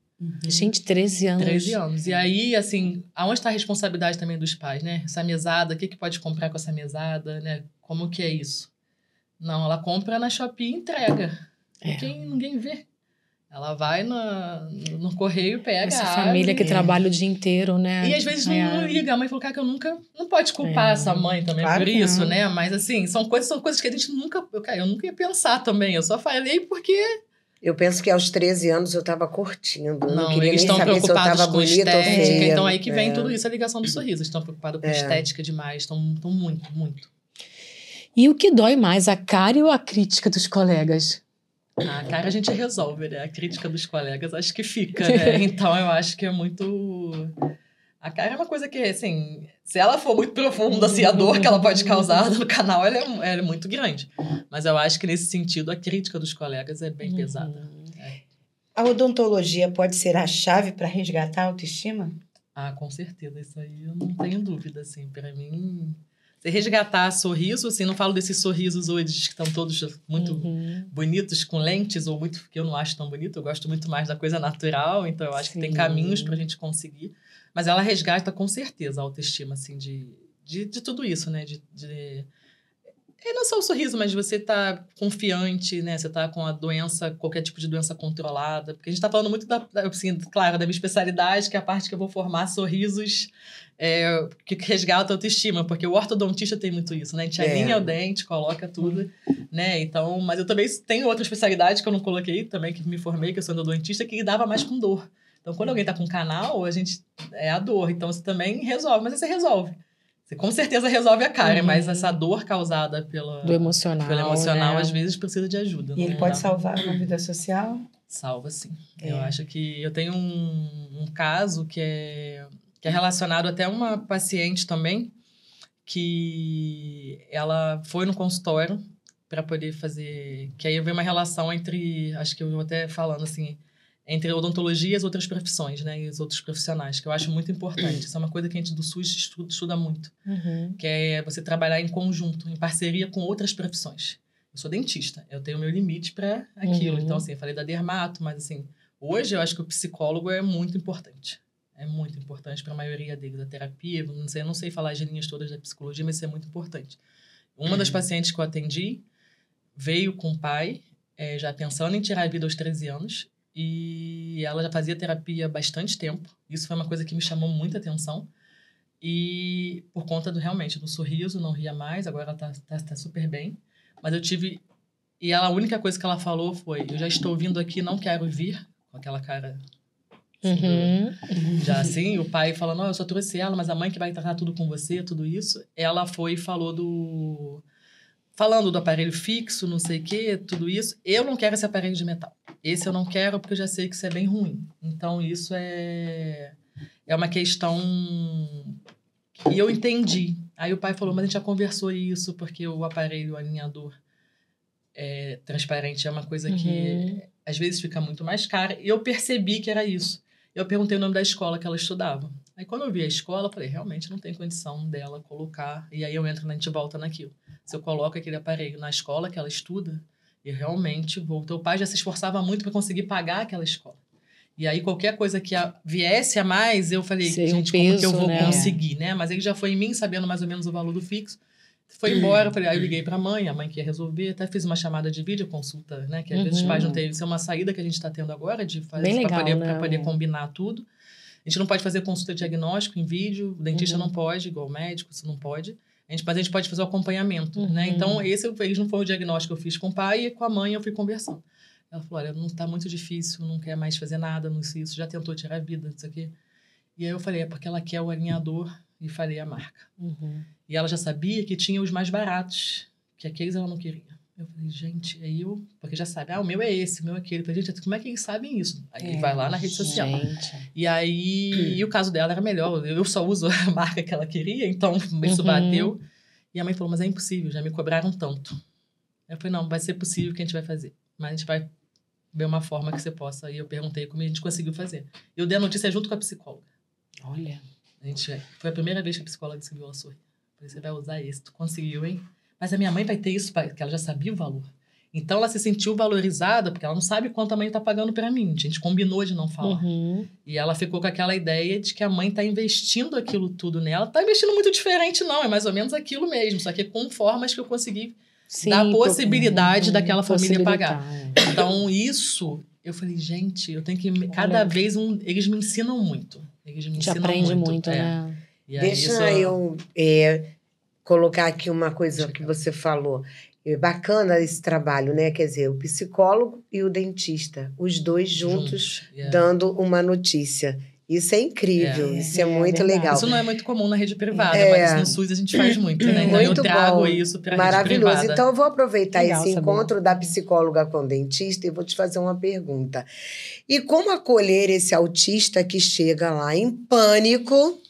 Gente, 13 anos. 13 anos. E aí, assim, aonde está a responsabilidade também dos pais, né? Essa mesada, o que pode comprar com essa mesada, né? Como que é isso? Não, ela compra na Shopee e entrega. Ninguém vê. Ela vai no correio, pega essa família que trabalha o dia inteiro, né? E às vezes não liga. A mãe falou, cara, que eu nunca... Não pode culpar essa mãe também por isso, né? Mas assim, são coisas que a gente nunca... Eu nunca ia pensar também. Eu só falei porque... Eu penso que aos 13 anos eu estava curtindo. Não, queria eles nem estão saber preocupados se eu tava com bonita ou estética. feia. Então aí que vem tudo isso, a ligação do sorriso. Eles estão preocupados com estética demais. Estão muito, muito. E o que dói mais, a cara ou a crítica dos colegas? A cara a gente resolve, né? A crítica dos colegas acho que fica, né? Então eu acho que é muito... A cara é uma coisa que, assim, se ela for muito profunda, assim, a dor que ela pode causar no canal, ela é muito grande. Mas eu acho que nesse sentido, a crítica dos colegas é bem pesada. A odontologia pode ser a chave para resgatar a autoestima? Ah, com certeza. Isso aí eu não tenho dúvida, assim. Para mim... Você resgatar sorriso, assim, não falo desses sorrisos hoje que estão todos muito bonitos, com lentes, ou muito, que eu não acho tão bonito, eu gosto muito mais da coisa natural, então eu acho que tem caminhos pra gente conseguir. Mas ela resgata com certeza a autoestima, assim, de tudo isso, né? E não só o sorriso, mas você tá confiante, né? Você tá com a doença, qualquer tipo de doença controlada. Porque a gente tá falando muito assim, claro, da minha especialidade, que é a parte que eu vou formar sorrisos que resgata a autoestima. Porque o ortodontista tem muito isso, né? A gente alinha o dente, coloca tudo, né? Então, mas eu também tenho outra especialidade que eu não coloquei também, que me formei, que eu sou endodontista, que lidava mais com dor. Então, quando alguém tá com canal, a gente... É a dor. Então, você também resolve. Mas aí você resolve. Você com certeza resolve a cara, mas essa dor causada pelo emocional, né? Às vezes precisa de ajuda. E ele pode salvar uma vida social? Salva, sim. Eu acho que... Eu tenho um caso que é relacionado até a uma paciente também, que ela foi no consultório para poder fazer... Que aí veio uma relação entre... Acho que eu vou até falando assim... Entre a odontologia e as outras profissões, né? E os outros profissionais, que eu acho muito importante. Isso é uma coisa que a gente do SUS estuda muito. Que é você trabalhar em conjunto, em parceria com outras profissões. Eu sou dentista, eu tenho o meu limite para aquilo. Então, assim, eu falei da dermato, mas, assim, hoje eu acho que o psicólogo é muito importante. É muito importante para a maioria deles. A terapia, eu não sei falar as linhas todas da psicologia, mas isso é muito importante. Uma das pacientes que eu atendi veio com o pai, já pensando em tirar a vida aos 13 anos, e ela já fazia terapia há bastante tempo. Isso foi uma coisa que me chamou muita atenção. E por conta realmente do sorriso, não ria mais. Agora ela tá super bem. Mas eu tive... E a única coisa que ela falou foi... Eu já estou vindo aqui, não quero vir. Com aquela cara... Já assim, o pai falando... eu só trouxe ela, mas a mãe que vai tratar tudo com você, tudo isso. Ela foi e falou falando do aparelho fixo, não sei o quê, tudo isso. Eu não quero esse aparelho de metal. Esse eu não quero porque eu já sei que isso é bem ruim. Então, isso é uma questão... E eu entendi. Aí o pai falou, mas a gente já conversou isso, porque o aparelho alinhador transparente é uma coisa que às vezes fica muito mais cara. E eu percebi que era isso. Eu perguntei o nome da escola que ela estudava. Aí quando eu vi a escola, eu falei, realmente não tem condição dela colocar. E aí a gente volta naquilo. Se eu coloco aquele aparelho na escola que ela estuda, E realmente voltou. O pai já se esforçava muito para conseguir pagar aquela escola. E aí, qualquer coisa que viesse a mais, eu falei, Seria gente, peso, como que eu vou né? conseguir, né? Mas ele já foi em mim, sabendo mais ou menos o valor do fixo. Foi embora, eu falei, aí eu liguei para a mãe que ia resolver, até fiz uma chamada de vídeo, consulta, né? Que às vezes os pais não têm, isso é uma saída que a gente está tendo agora, de fazer para poder combinar tudo. A gente não pode fazer consulta diagnóstico em vídeo, o dentista não pode, igual o médico, isso não pode. Mas a gente pode fazer o acompanhamento, né? Então, eles não foi o diagnóstico que eu fiz com o pai e com a mãe eu fui conversando. Ela falou, olha, não está muito difícil, não quer mais fazer nada, não sei isso, já tentou tirar a vida, isso aqui. E aí eu falei, é porque ela quer o alinhador e falei a marca. E ela já sabia que tinha os mais baratos, que aqueles ela não queria. Eu falei, gente, aí eu... Porque já sabe, o meu é esse, o meu é aquele. Eu falei, gente, como é que eles sabem isso? Aí vai lá na rede social. E aí, e o caso dela era melhor. Eu só uso a marca que ela queria, então isso bateu. E a mãe falou, mas é impossível, já me cobraram tanto. Eu falei, não, vai ser possível que a gente vai fazer. Mas a gente vai ver uma forma que você possa. E eu perguntei como a gente conseguiu fazer. Eu dei a notícia junto com a psicóloga. Olha. Foi a primeira vez que a psicóloga disse que ela sorri. Falei, você vai usar isso, tu conseguiu, hein? Mas a minha mãe vai ter isso, porque ela já sabia o valor. Então, ela se sentiu valorizada, porque ela não sabe quanto a mãe tá pagando pra mim. A gente combinou de não falar. E ela ficou com aquela ideia de que a mãe tá investindo aquilo tudo nela. Tá investindo muito diferente, não. É mais ou menos aquilo mesmo. Só que com formas que eu consegui dar a possibilidade daquela família pagar. Então, isso... Eu falei, gente, eu tenho que... Cada vez eles me ensinam muito. Eles me ensinam aprende muito, né? E aí, deixa eu colocar aqui uma coisa que você falou. É bacana esse trabalho, né? Quer dizer, o psicólogo e o dentista, os dois juntos. Dando uma notícia. Isso é incrível, isso é muito legal. Isso não é muito comum na rede privada, mas no SUS a gente faz muito, né? Então eu trago isso para a rede privada. Maravilhoso. Então eu vou aproveitar esse encontro da psicóloga com o dentista e vou te fazer uma pergunta. E como acolher esse autista que chega lá em pânico,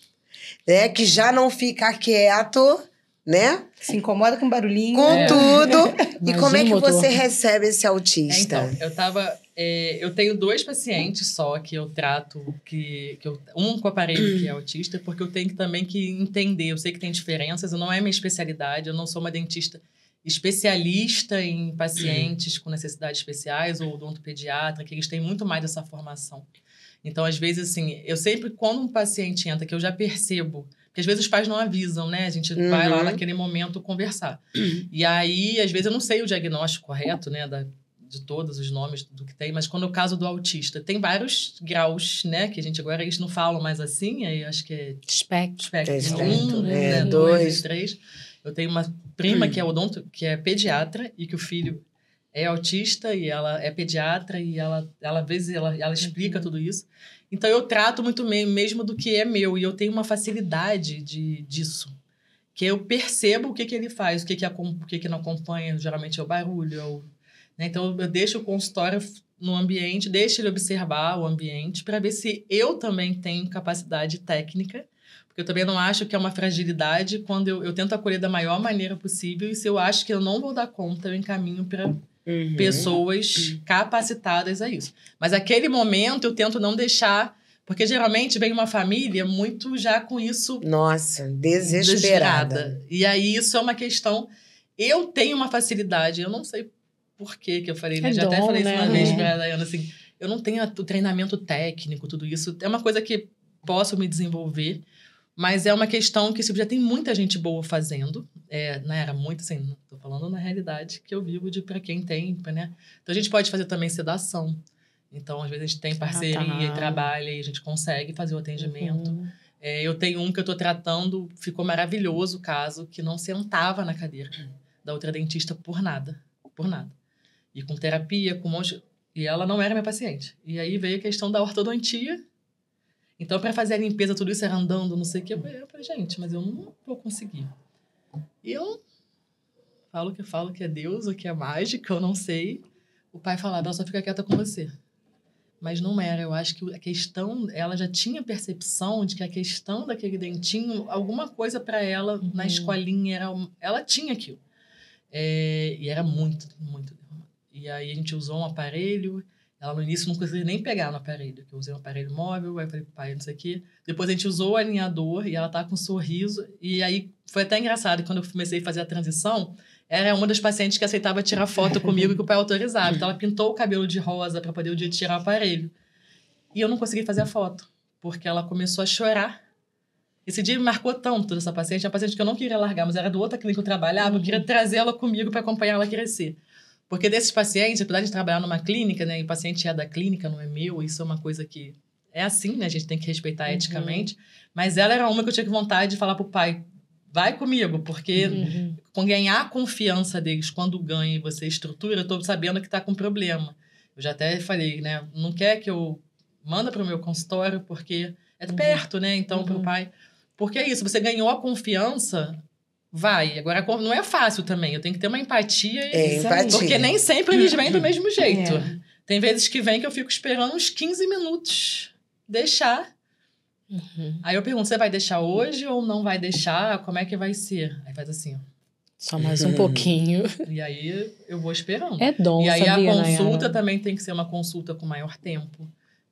né? Que já não fica quieto, né? Se incomoda com barulhinho. Com tudo. E como é que você recebe esse autista? Então, eu tenho 2 pacientes só que eu trato, um com aparelho que é autista, porque eu tenho também que entender, eu sei que tem diferenças, não é minha especialidade, eu não sou uma dentista especialista em pacientes com necessidades especiais ou odontopediatra, que eles têm muito mais dessa formação. Então, às vezes, assim, eu sempre, quando um paciente entra, que eu já percebo, porque às vezes os pais não avisam, né? A gente vai lá naquele momento conversar. E aí, às vezes, eu não sei o diagnóstico correto, né? De todos os nomes do que tem, mas quando é o caso do autista, tem vários graus, né? Que a gente agora, eles não falam mais assim, aí acho que é... Espectro 1, né? 2 e 3. Eu tenho uma prima que é pediatra e que o filho é autista e ela é pediatra e ela às vezes ela explica tudo isso. Então, eu trato muito mesmo do que é meu. E eu tenho uma facilidade disso. Que eu percebo o que ele faz, o que não acompanha. Geralmente é o barulho. Né? Então, eu deixo o consultório no ambiente, deixo ele observar o ambiente para ver se eu também tenho capacidade técnica. Porque eu também não acho que é uma fragilidade quando eu tento acolher da maior maneira possível. E se eu acho que eu não vou dar conta, eu encaminho para... pessoas capacitadas a isso. Mas aquele momento eu tento não deixar... Porque geralmente vem uma família muito já com isso... Nossa, desesperada. E aí isso é uma questão... Eu tenho uma facilidade, eu não sei por que eu falei, né? Já até falei isso uma vez pra Dayana, assim, eu não tenho o treinamento técnico, tudo isso. É uma coisa que posso me desenvolver, mas é uma questão que já tem muita gente boa fazendo. Né, era muito assim, tô falando na realidade que eu vivo para quem tem, né? Então a gente pode fazer também sedação. Então, às vezes a gente tem parceria e trabalha e a gente consegue fazer o atendimento. Eu tenho um que eu tô tratando, ficou maravilhoso o caso, que não sentava na cadeira da outra dentista por nada. E com terapia, com um monte... E ela não era minha paciente. E aí veio a questão da ortodontia. Então, para fazer a limpeza, tudo isso era andando, não sei o quê. Eu falei, gente, mas eu não vou conseguir. E eu falo que é Deus, o que é mágica, eu não sei. O pai falava, ela só fica quieta com você. Mas não era. Eu acho que a questão... Ela já tinha percepção de que a questão daquele dentinho, alguma coisa para ela, na escolinha, ela tinha aquilo. E era muito, muito derramado. E aí a gente usou um aparelho... Ela no início não conseguia nem pegar no aparelho, que eu usei um aparelho móvel, aí eu falei pro pai, não sei o quê. Depois a gente usou o alinhador e ela tá com um sorriso. E aí foi até engraçado, quando eu comecei a fazer a transição, era uma das pacientes que aceitava tirar foto comigo e que o pai autorizava. Então, ela pintou o cabelo de rosa para poder o dia de tirar o aparelho. E eu não consegui fazer a foto, porque ela começou a chorar. Esse dia me marcou tanto dessa paciente, a paciente que eu não queria largar, mas era do outra clínica que eu trabalhava, eu queria trazer ela comigo para acompanhar ela crescer. Porque desses pacientes, apesar de trabalhar numa clínica, né, e o paciente é da clínica, não é meu, isso é uma coisa que é assim, né, a gente tem que respeitar eticamente, mas ela era uma que eu tinha vontade de falar pro pai, vai comigo, porque com ganhar a confiança deles, quando ganha e você estrutura, eu tô sabendo que tá com problema. Eu já até falei, né, não quer que eu manda pro meu consultório, porque é perto, né, então pro pai... Porque é isso, você ganhou a confiança, vai. Agora, não é fácil também. Eu tenho que ter uma empatia. Empatia. Porque nem sempre eles vêm do mesmo jeito. Tem vezes que vem que eu fico esperando uns 15 minutos. Deixar. Aí eu pergunto, você vai deixar hoje ou não vai deixar? Como é que vai ser? Aí faz assim, ó. Só mais um pouquinho. E aí eu vou esperando. É dom, E aí sabia, a consulta Nayara? também tem que ser uma consulta com maior tempo.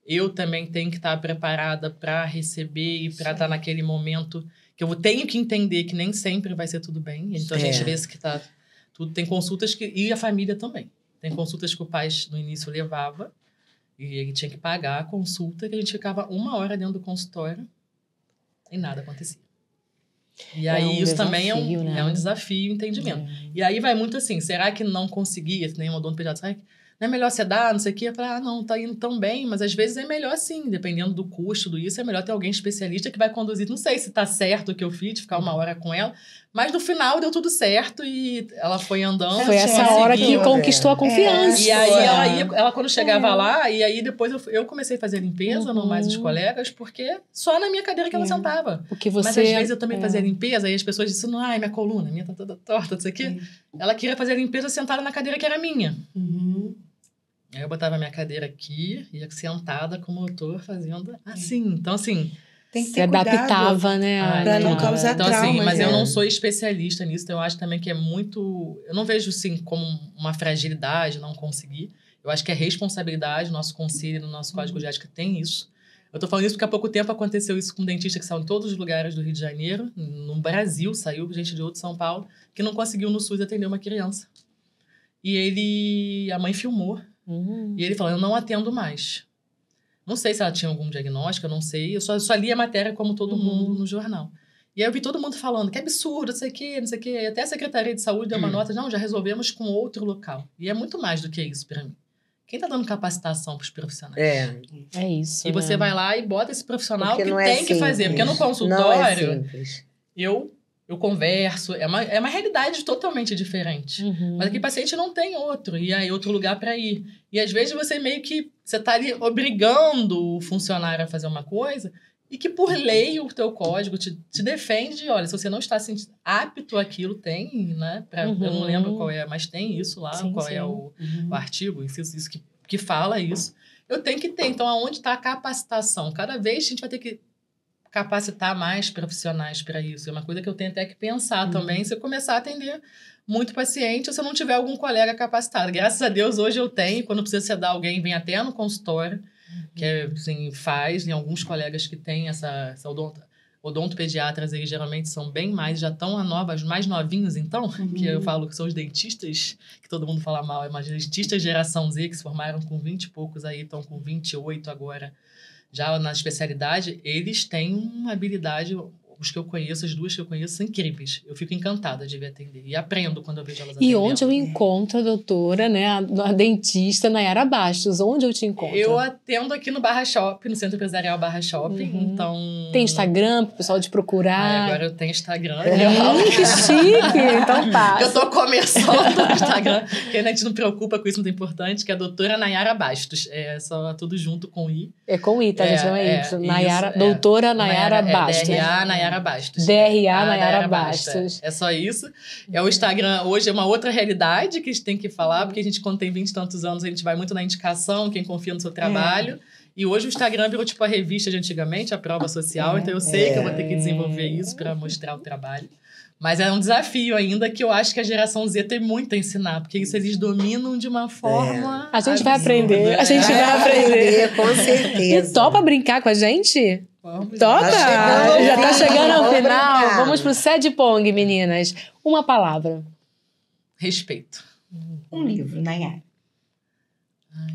Eu também tenho que estar preparada para receber e para estar naquele momento que eu tenho que entender que nem sempre vai ser tudo bem. Então, a gente vê que tá tudo. Tem consultas que... E a família também. Tem consultas que o pai, no início, levava e ele tinha que pagar a consulta, que a gente ficava 1 hora dentro do consultório e nada acontecia. E aí, isso também é um desafio, entendimento. E aí vai muito assim, será que não conseguia, nem um odontopediatra, não é melhor você dar, não sei o quê? Eu falei, não tá indo tão bem, mas às vezes é melhor sim, dependendo do custo, do isso, é melhor ter alguém especialista que vai conduzir. Não sei se tá certo o que eu fiz, de ficar 1 hora com ela, mas no final deu tudo certo e ela foi andando. Foi essa hora que conquistou a confiança. E aí, ela quando chegava lá, e aí depois eu comecei a fazer limpeza, não mais os colegas, porque só na minha cadeira que ela sentava. Porque você... Mas às vezes eu também fazia limpeza, e as pessoas diziam, ai, minha coluna, minha tá toda torta, não sei o quê. Ela queria fazer a limpeza sentada na cadeira que era minha. Aí eu botava a minha cadeira aqui, ia sentada como eu tô fazendo assim. Então, assim... Tem que se ter adaptava, cuidado, né? Pra não causar então, trauma. Assim, mas eu não sou especialista nisso, então eu acho também que é muito... Eu não vejo, assim, como uma fragilidade não conseguir. Eu acho que é responsabilidade, nosso conselho, no nosso código de ética tem isso. Eu tô falando isso porque há pouco tempo aconteceu isso com um dentista que saiu em todos os lugares do Rio de Janeiro. No Brasil, saiu gente de outro São Paulo, que não conseguiu no SUS atender uma criança. E a mãe filmou. E ele falou, eu não atendo mais. Não sei se ela tinha algum diagnóstico, eu não sei. Eu só li a matéria como todo mundo no jornal. E aí eu vi todo mundo falando, que absurdo, não sei o quê, não sei o quê. E até a Secretaria de Saúde deu uma nota, não, já resolvemos com outro local. E é muito mais do que isso para mim. Quem tá dando capacitação pros profissionais? É isso, E você vai lá e bota esse profissional porque que não tem que fazer. Porque no consultório, eu converso. É uma realidade totalmente diferente. Mas aqui o paciente não tem outro. E aí, outro lugar para ir. E às vezes você meio que... Você tá ali obrigando o funcionário a fazer uma coisa e que por lei o teu código te defende. Olha, se você não está apto àquilo, tem, né? Eu não lembro qual é, mas tem isso lá. Qual é o artigo, isso que fala isso. Eu tenho que ter. Então, aonde está a capacitação? Cada vez a gente vai ter que capacitar mais profissionais para isso. É uma coisa que eu tenho até que pensar também. Se eu começar a atender muito paciente, ou se eu não tiver algum colega capacitado. Graças a Deus, hoje eu tenho. Quando precisa sedar alguém, vem até no consultório, que assim, faz. Tem alguns colegas que têm essa odontopediatras, eles geralmente são bem mais, já estão mais novinhos, então, que eu falo que são os dentistas, que todo mundo fala mal, mas dentistas geração Z, que se formaram com 20 e poucos aí, estão com 28 agora. Já na especialidade, eles têm uma habilidade, os que eu conheço, as duas que eu conheço, são incríveis. Eu fico encantada de ver atender. E aprendo quando eu vejo elas atendendo. E onde eu encontro a doutora, né, a dentista Nayara Bastos? Onde eu te encontro? Eu atendo aqui no Barra Shopping, no Centro Empresarial Barra Shopping. Então... Tem Instagram para o pessoal te procurar? Agora eu tenho Instagram. Que chique! Então passa. Eu tô começando no Instagram, que a gente não preocupa com isso, muito importante, que é a doutora Nayara Bastos. É só tudo junto com I. É com I, tá, gente? Não é Y. Nayara, doutora Nayara Bastos. DRA Nayara Bastos. DRA Nayara Bastos. É só isso. É o Instagram, hoje é uma outra realidade que a gente tem que falar, porque a gente, quando tem 20 e tantos anos, a gente vai muito na indicação, quem confia no seu trabalho. E hoje o Instagram virou tipo a revista de antigamente, a prova social. Então eu sei que eu vou ter que desenvolver isso para mostrar o trabalho. Mas é um desafio ainda que eu acho que a geração Z tem muito a ensinar, porque isso eles dominam de uma forma... A gente vai aprender, a gente vai aprender. Com certeza. E topa brincar com a gente? Vamos. Topa? Já tá chegando ao Vamos final. brincar. Vamos pro Sede Pong, meninas. Uma palavra. Respeito. Um livro, Nayara.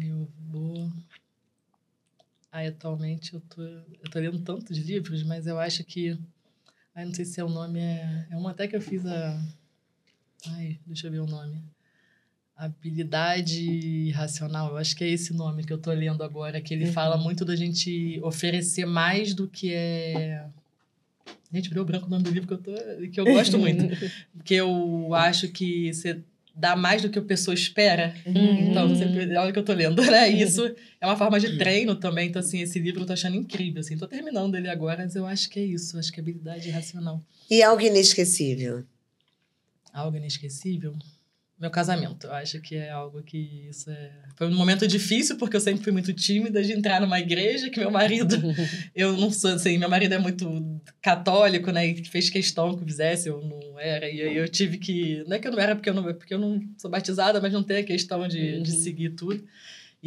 Eu vou... atualmente eu tô lendo tantos livros, mas eu acho que... não sei se o nome é uma até que eu fiz deixa eu ver o nome. Habilidade Racional. Eu acho que é esse nome que eu tô lendo agora, que ele fala muito da gente oferecer mais do que é... Gente, deu branco o nome do livro que eu gosto muito. Porque eu acho que você dá mais do que a pessoa espera. Então, sempre, olha o que eu tô lendo, né? Isso é uma forma de treino também. Então, assim, esse livro eu tô achando incrível, assim. Tô terminando ele agora, mas eu acho que é isso. Acho que é habilidade racional. E algo inesquecível? Algo inesquecível? Meu casamento. Eu acho que é algo que foi um momento difícil, porque eu sempre fui muito tímida de entrar numa igreja, que meu marido... eu não sou assim, meu marido é muito católico, né? E fez questão que eu fizesse, eu não era. E aí eu tive que... Não é que eu não era porque eu não sou batizada, mas não tem a questão de seguir tudo.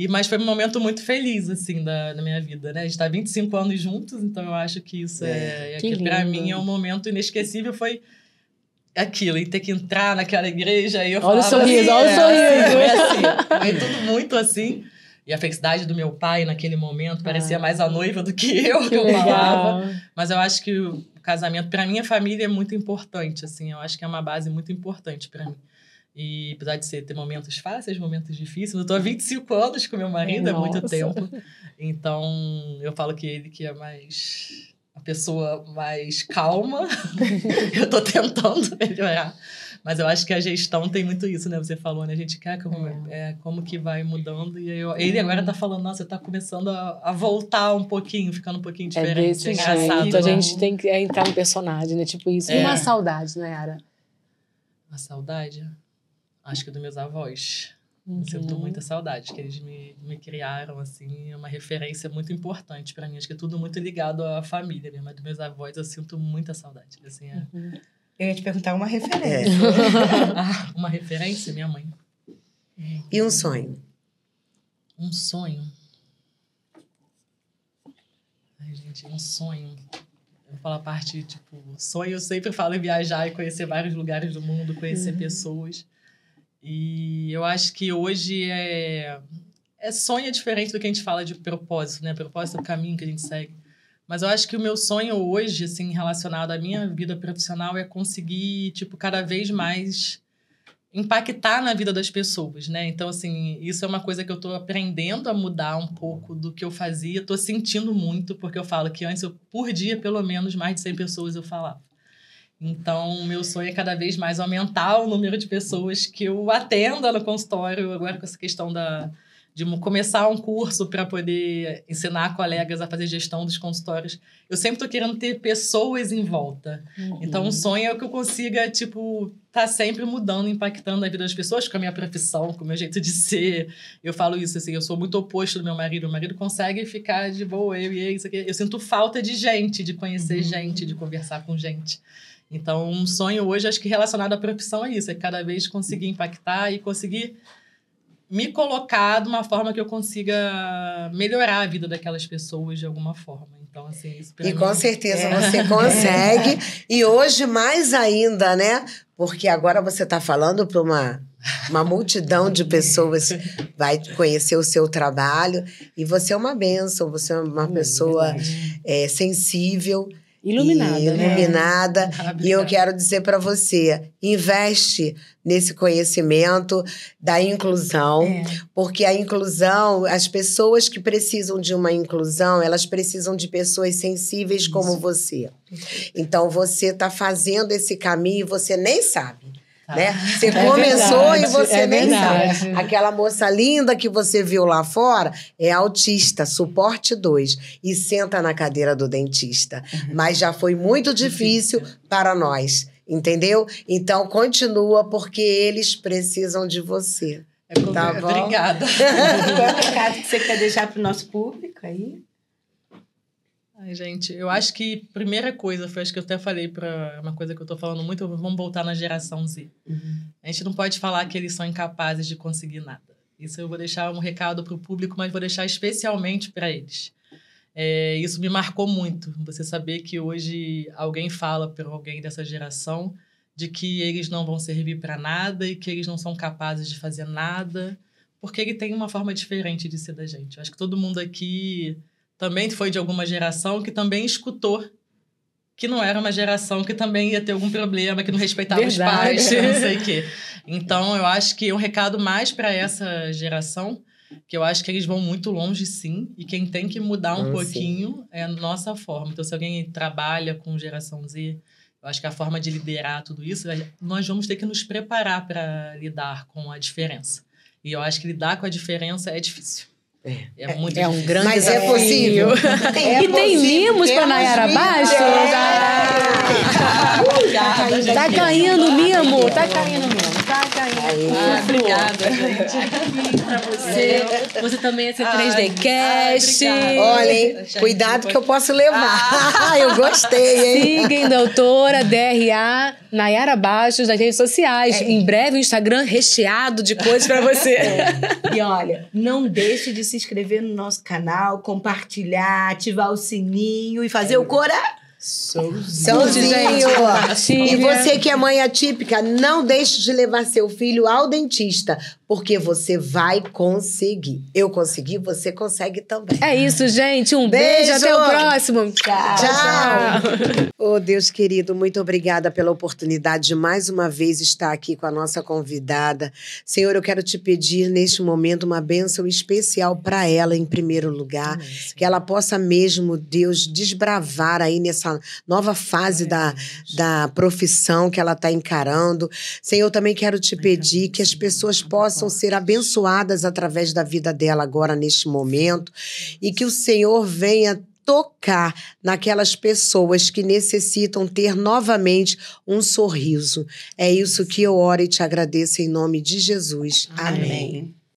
Mas foi um momento muito feliz, assim, da minha vida, né? A gente tá 25 anos juntos, então eu acho que isso que pra mim é um momento inesquecível, foi... aquilo, e ter que entrar naquela igreja, e eu olha falava... olha o sorriso! Foi tudo muito assim. E a felicidade do meu pai naquele momento parecia mais a noiva do que eu falava. Mas eu acho que o casamento, para minha família, é muito importante, assim. Eu acho que é uma base muito importante para mim. E apesar de ter momentos fáceis, momentos difíceis, eu tô há 25 anos com meu marido, é muito tempo. Então, eu falo que ele que é mais... a pessoa mais calma. Eu tô tentando melhorar. Mas eu acho que a gestão tem muito isso, né? Você falou, né? A gente quer como que vai mudando. E ele agora tá falando, nossa, tá começando a voltar um pouquinho, ficando um pouquinho diferente. É engraçado. Jeito, a gente tem que entrar no personagem, né? Tipo isso. E uma saudade, né, Yara? Uma saudade? Acho que dos meus avós. Eu sinto muita saudade, que eles me criaram, assim, é uma referência muito importante para mim. Acho que é tudo muito ligado à família mesmo. Mas dos meus avós eu sinto muita saudade. Assim, Eu ia te perguntar uma referência. Uma referência? Minha mãe. E um sonho? Um sonho? Ai, gente, um sonho... Eu vou falar a parte, tipo... Sonho, eu sempre falo em viajar e conhecer vários lugares do mundo, conhecer pessoas... E eu acho que hoje sonho é diferente do que a gente fala de propósito, né? Propósito é o caminho que a gente segue. Mas eu acho que o meu sonho hoje, assim, relacionado à minha vida profissional, é conseguir, tipo, cada vez mais impactar na vida das pessoas, né? Então, assim, isso é uma coisa que eu tô aprendendo a mudar um pouco do que eu fazia. Tô sentindo muito, porque eu falo que antes, por dia, pelo menos, mais de 100 pessoas eu falava. Então, o meu sonho é cada vez mais aumentar o número de pessoas que eu atenda no consultório, agora com essa questão de começar um curso para poder ensinar colegas a fazer gestão dos consultórios. Eu sempre estou querendo ter pessoas em volta. Então, o sonho é que eu consiga, tipo, tá sempre mudando, impactando a vida das pessoas com a minha profissão, com o meu jeito de ser. Eu falo isso, assim, eu sou muito oposto do meu marido. O marido consegue ficar de boa, isso aqui. Eu sinto falta de gente, de conhecer gente, de conversar com gente. Então, um sonho hoje, acho que relacionado à profissão é isso. É cada vez conseguir impactar e conseguir me colocar de uma forma que eu consiga melhorar a vida daquelas pessoas de alguma forma. Então, assim, isso pra mim... com certeza você consegue. E hoje mais ainda, né? Porque agora você está falando para uma multidão de pessoas vai conhecer o seu trabalho. E você é uma bênção, você é uma pessoa sensível... Iluminada. E eu quero dizer para você, investe nesse conhecimento da inclusão, porque a inclusão, as pessoas que precisam de uma inclusão, elas precisam de pessoas sensíveis como você. Então, você está fazendo esse caminho e você nem sabe. Né? Você começou verdade, e você nem verdade. sabe. Aquela moça linda que você viu lá fora é autista, suporte 2, e senta na cadeira do dentista. Mas já foi muito difícil para nós, entendeu? Então, continua, porque eles precisam de você. Tá bom? Obrigada. Qual é o recado que você quer deixar para o nosso público aí? Ai, gente, eu acho que primeira coisa, acho que eu até falei para uma coisa que eu tô falando muito, vamos voltar na geração Z. A gente não pode falar que eles são incapazes de conseguir nada. Isso eu vou deixar um recado para o público, mas vou deixar especialmente para eles. Isso me marcou muito, você saber que hoje alguém fala para alguém dessa geração de que eles não vão servir para nada e que eles não são capazes de fazer nada, porque ele tem uma forma diferente de ser da gente. Eu acho que todo mundo aqui também foi de alguma geração que também escutou que não era uma geração que também ia ter algum problema, que não respeitava os pais, não sei o quê. Então, eu acho que é um recado mais para essa geração, que eu acho que eles vão muito longe, sim, e quem tem que mudar um pouquinho é a nossa forma. Então, se alguém trabalha com geração Z, eu acho que a forma de liderar tudo isso, nós vamos ter que nos preparar para lidar com a diferença. E eu acho que lidar com a diferença é difícil. É muito difícil. Um grande Mas desafio. é possível. E tem mimos para Nayara Bastos? Tá caindo mimo. Tá caindo mimo. Obrigada, gente. Pra você. Você também é C3D Cast. Olha, hein? Cuidado que eu posso levar. Eu gostei, hein? Siga doutora DRA Nayara Bastos nas redes sociais. Em breve o Instagram recheado de coisas pra você. E olha, não deixe de se inscrever no nosso canal, compartilhar, ativar o sininho e fazer o Sozinho. E você que é mãe atípica, não deixe de levar seu filho ao dentista, porque você vai conseguir. Eu consegui, você consegue também. É isso, gente. Um beijo. Até o próximo. Tchau. Oh, Deus querido, muito obrigada pela oportunidade de mais uma vez estar aqui com a nossa convidada. Senhor, eu quero te pedir neste momento uma bênção especial para ela, em primeiro lugar. Que ela possa mesmo, Deus, desbravar aí nessa nova fase da profissão que ela está encarando. Senhor, eu também quero te pedir que as pessoas possam ser abençoadas através da vida dela agora, neste momento, e que o Senhor venha tocar naquelas pessoas que necessitam ter novamente um sorriso. É isso que eu oro e te agradeço em nome de Jesus. Amém.